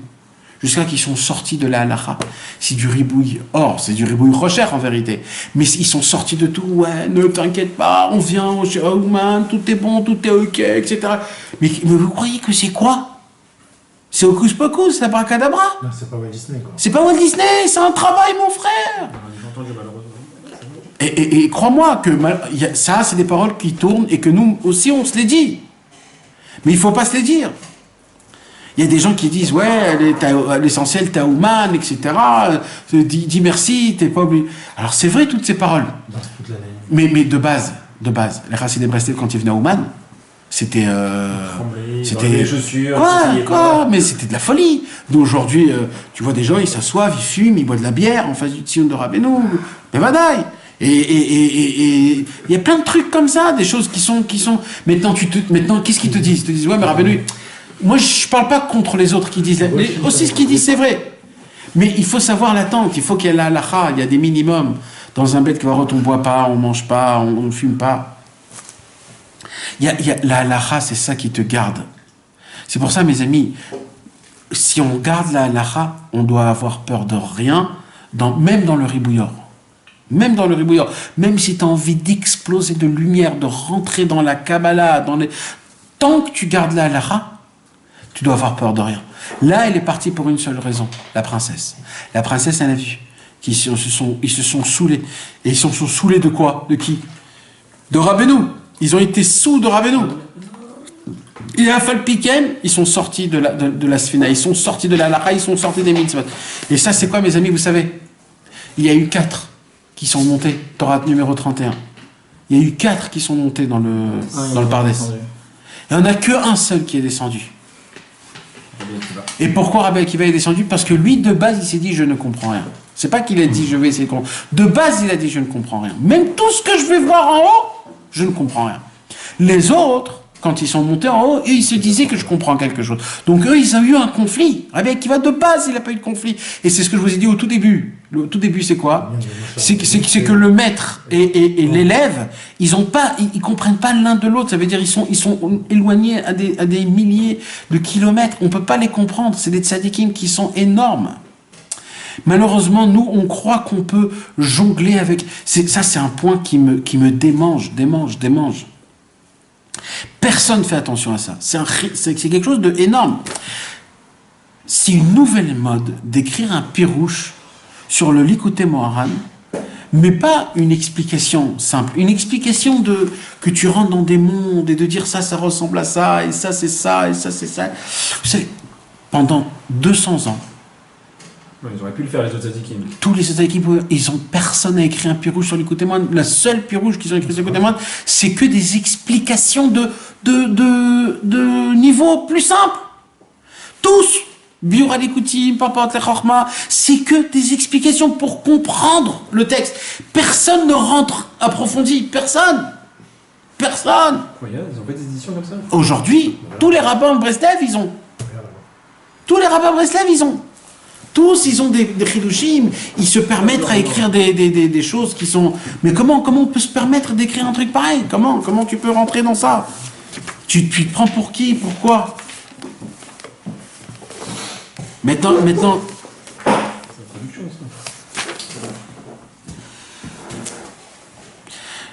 jusqu'à qu'ils sont sortis de la halacha. C'est du ribouille or, c'est du ribouille rocher en vérité. Mais ils sont sortis de tout, ouais, ne t'inquiète pas, on vient au Shauman, tout est bon, tout est ok, etc. Mais vous croyez que c'est quoi? C'est Hocus Pocus, c'est abracadabra. Non, c'est pas Walt Disney, quoi. C'est pas Walt Disney, c'est un travail, mon frère. J'ai entendu malheureusement. Et crois-moi que ça, c'est des paroles qui tournent et que nous aussi, on se les dit. Mais il faut pas se les dire. Il y a des gens qui disent, ouais, l'essentiel, t'as Ouman, etc. Dis merci, t'es pas obligé. Alors c'est vrai, toutes ces paroles. Toute l'année. Mais de base, les Chassidé Breslev, quand ils venaient à Ouman, c'était les chaussures, quoi, mais c'était de la folie. D'aujourd'hui, tu vois des gens, ils s'assoivent, ils fument, ils boivent de la bière en face du Tzion de Rabbeinu, mais vadaï. Et il y a plein de trucs comme ça, des choses qui sont. Maintenant, qu'est-ce qu'ils te disent? Ils te disent, ouais, mais Rabbeinu, moi je parle pas contre les autres qui disent, aussi ce qu'ils disent c'est vrai. Mais il faut savoir l'attente, il faut qu'il y ait la halacha, il y a des minimums. Dans un bête on boit pas, on mange pas, on ne fume pas. La halacha, c'est ça qui te garde. C'est pour ça, mes amis, si on garde la halacha, on doit avoir peur de rien, même dans le ribouilleur. Même dans le ribouilleur. Même si tu as envie d'exploser de lumière, de rentrer dans la Kabbalah, tant que tu gardes la halacha, tu dois avoir peur de rien. Là, elle est partie pour une seule raison, la princesse. La princesse, elle a vu qu'ils se sont saoulés. Et ils se sont saoulés de quoi? De qui? De Rabbeinu. Ils ont été sous de Rabbeinu. Et à Falpiken, ils sont sortis de la Sfina, ils sont sortis de la Halakha, ils sont sortis des mitzvot. Et ça, c'est quoi, mes amis, vous savez? Il y a eu 4 qui sont montés, Torah numéro 31. Il y a eu 4 qui sont montés dans le Pardes. Il n'y en a qu'un seul qui est descendu. Et pourquoi Rabbi Akiva est descendu? Parce que lui, de base, il s'est dit, je ne comprends rien. C'est pas qu'il a dit, je vais essayer de comprendre. De base, il a dit, je ne comprends rien. Même tout ce que je vais voir en haut, je ne comprends rien. Les autres, quand ils sont montés en haut, ils se disaient que je comprends quelque chose. Donc eux, ils ont eu un conflit. Rabbi Akiva, de base, il n'a pas eu de conflit. Et c'est ce que je vous ai dit au tout début. Le tout début, c'est quoi? C'est que le maître et l'élève, ils comprennent pas l'un de l'autre. Ça veut dire ils sont éloignés à des milliers de kilomètres. On peut pas les comprendre. C'est des tzadikim qui sont énormes. Malheureusement, nous, on croit qu'on peut jongler avec. Ça, c'est un point qui me démange. Personne ne fait attention à ça. C'est quelque chose d'énorme. C'est une nouvelle mode d'écrire un pirouche sur le Likutei Moharan, mais pas une explication simple. Une explication que tu rentres dans des mondes et de dire ça ressemble à ça, et ça c'est ça, et ça c'est ça. Vous savez, pendant 200 ans, ils auraient pu le faire, les autres tzadikim. tous les tzadikim, personne n'a écrit un pirouche sur Likutei Moharan. La seule pirouche qu'ils ont écrit sur Likutei Moharan, c'est que des explications de niveau plus simple. Tous, Biur Alikutim, Papa Chorma, c'est que des explications pour comprendre le texte. Personne ne rentre approfondi. Personne. Ouais, ils ont fait des éditions comme ça. Aujourd'hui, tous les rabbins Breslev, ils ont. Tous, ils ont des chidushim, ils se permettent à écrire des choses qui sont... Mais comment on peut se permettre d'écrire un truc pareil? Comment tu peux rentrer dans ça? Tu te prends pour qui? Pourquoi? Maintenant...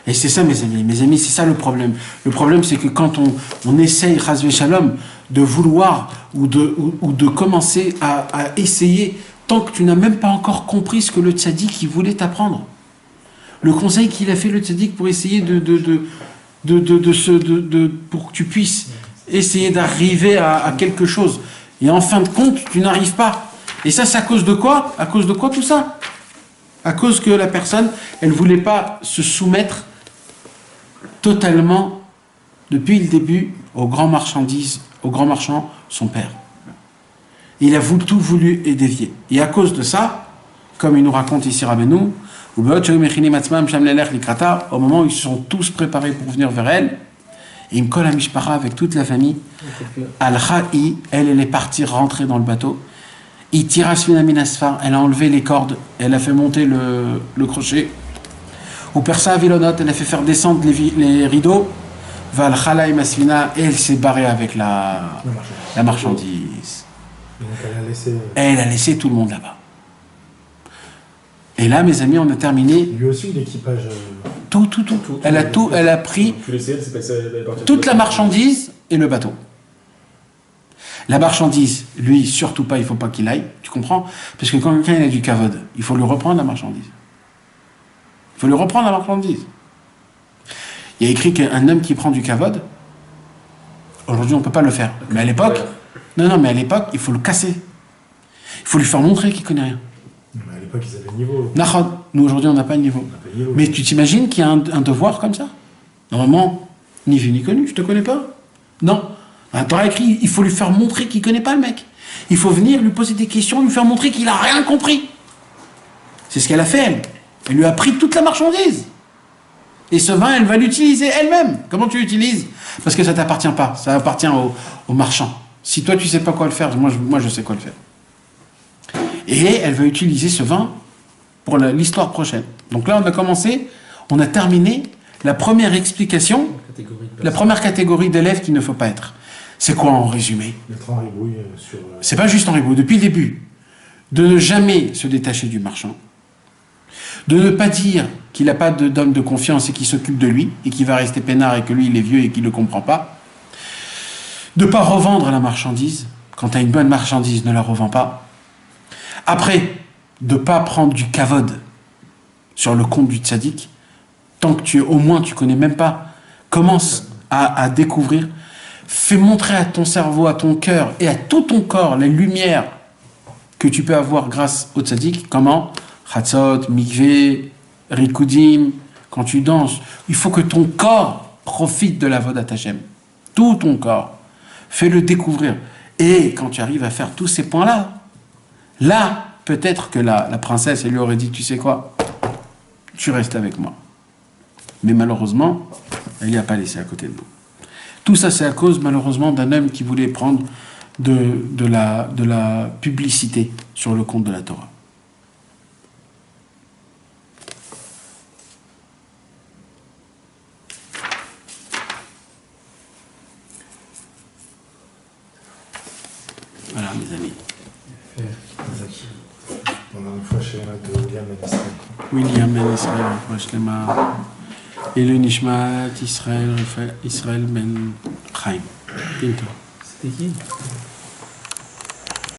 Et c'est ça, mes amis, c'est ça le problème. Le problème, c'est que quand on essaye, Chas Veshalom, de vouloir ou de commencer à essayer, tant que tu n'as même pas encore compris ce que le tzaddik il voulait t'apprendre. Le conseil qu'il a fait le tzaddik pour essayer pour que tu puisses essayer d'arriver à quelque chose. Et en fin de compte, tu n'arrives pas. Et ça, c'est à cause de quoi? À cause de quoi tout ça? À cause que la personne, elle ne voulait pas se soumettre totalement, depuis le début, au grand marchand, son père. Il a tout voulu et dévier. Et à cause de ça, comme il nous raconte ici Rabbeinu, au moment où ils se sont tous préparés pour venir vers elle, Et Imkol Amishpara avec toute la famille. Al-Kha'i, elle est partie rentrer dans le bateau. Itira Sfinamina Sfar, elle a enlevé les cordes, elle a fait monter le crochet. Ou Persa Avilonot, elle a fait faire descendre les rideaux. Val Khala et Masfina, et elle s'est barrée avec la marchandise. Donc elle a laissé tout le monde là-bas. Et là, mes amis, on a terminé. Lui aussi, l'équipage. Tout. Elle a pris toute la marchandise et le bateau. La marchandise, lui, surtout pas, il faut pas qu'il aille. Tu comprends? Parce que quand quelqu'un a du kavod, il faut lui reprendre la marchandise. Il faut lui reprendre la marchandise. Il y a écrit qu'un homme qui prend du kavod, aujourd'hui, on ne peut pas le faire. Mais à l'époque, mais à l'époque, il faut le casser. Il faut lui faire montrer qu'il connaît rien. Mais à l'époque, ils avaient le niveau. Nous, aujourd'hui, on n'a pas le niveau. Mais tu t'imagines qu'il y a un devoir comme ça? Normalement, ni vu ni connu, je te connais pas. Non. Un Torah écrit, il faut lui faire montrer qu'il connaît pas le mec. Il faut venir lui poser des questions, lui faire montrer qu'il a rien compris. C'est ce qu'elle a fait, elle. Elle lui a pris toute la marchandise. Et ce vin, elle va l'utiliser elle-même. Comment tu l'utilises? Parce que ça t'appartient pas. Ça appartient au marchand. Si toi, tu sais pas quoi le faire, moi, je sais quoi le faire. Et elle va utiliser ce vin pour l'histoire prochaine. Donc là, on a terminé la première explication, la première catégorie d'élèves qu'il ne faut pas être. C'est quoi en résumé? Être en ribouille sur... C'est pas juste en ribouille, depuis le début. De ne jamais se détacher du marchand. De ne pas dire qu'il n'a pas d'homme de confiance et qu'il s'occupe de lui, et qu'il va rester peinard et que lui, il est vieux et qu'il ne le comprend pas. De ne pas revendre la marchandise. Quand tu as une bonne marchandise, ne la revends pas. Après, de ne pas prendre du kavod sur le compte du tzaddik, tant que au moins tu connais même pas. Commence à découvrir. Fais montrer à ton cerveau, à ton cœur et à tout ton corps la lumière que tu peux avoir grâce au tzaddik. Comment? Chatzot, mikvé, rikudim, quand tu danses. Il faut que ton corps profite de la vodat Hashem. Tout ton corps. Fais-le découvrir. Et quand tu arrives à faire tous ces points-là, là, peut-être que la princesse, elle lui aurait dit, tu sais quoi? Tu restes avec moi. Mais malheureusement, elle n'y a pas laissé à côté de nous. Tout ça, c'est à cause, malheureusement, d'un homme qui voulait prendre de la publicité sur le compte de la Torah. Voilà, mes amis. On a une fois chez de William Ben Israël. William Ben Israël, et le Nishmat Israël Ben Chaim. Pinto. C'était qui?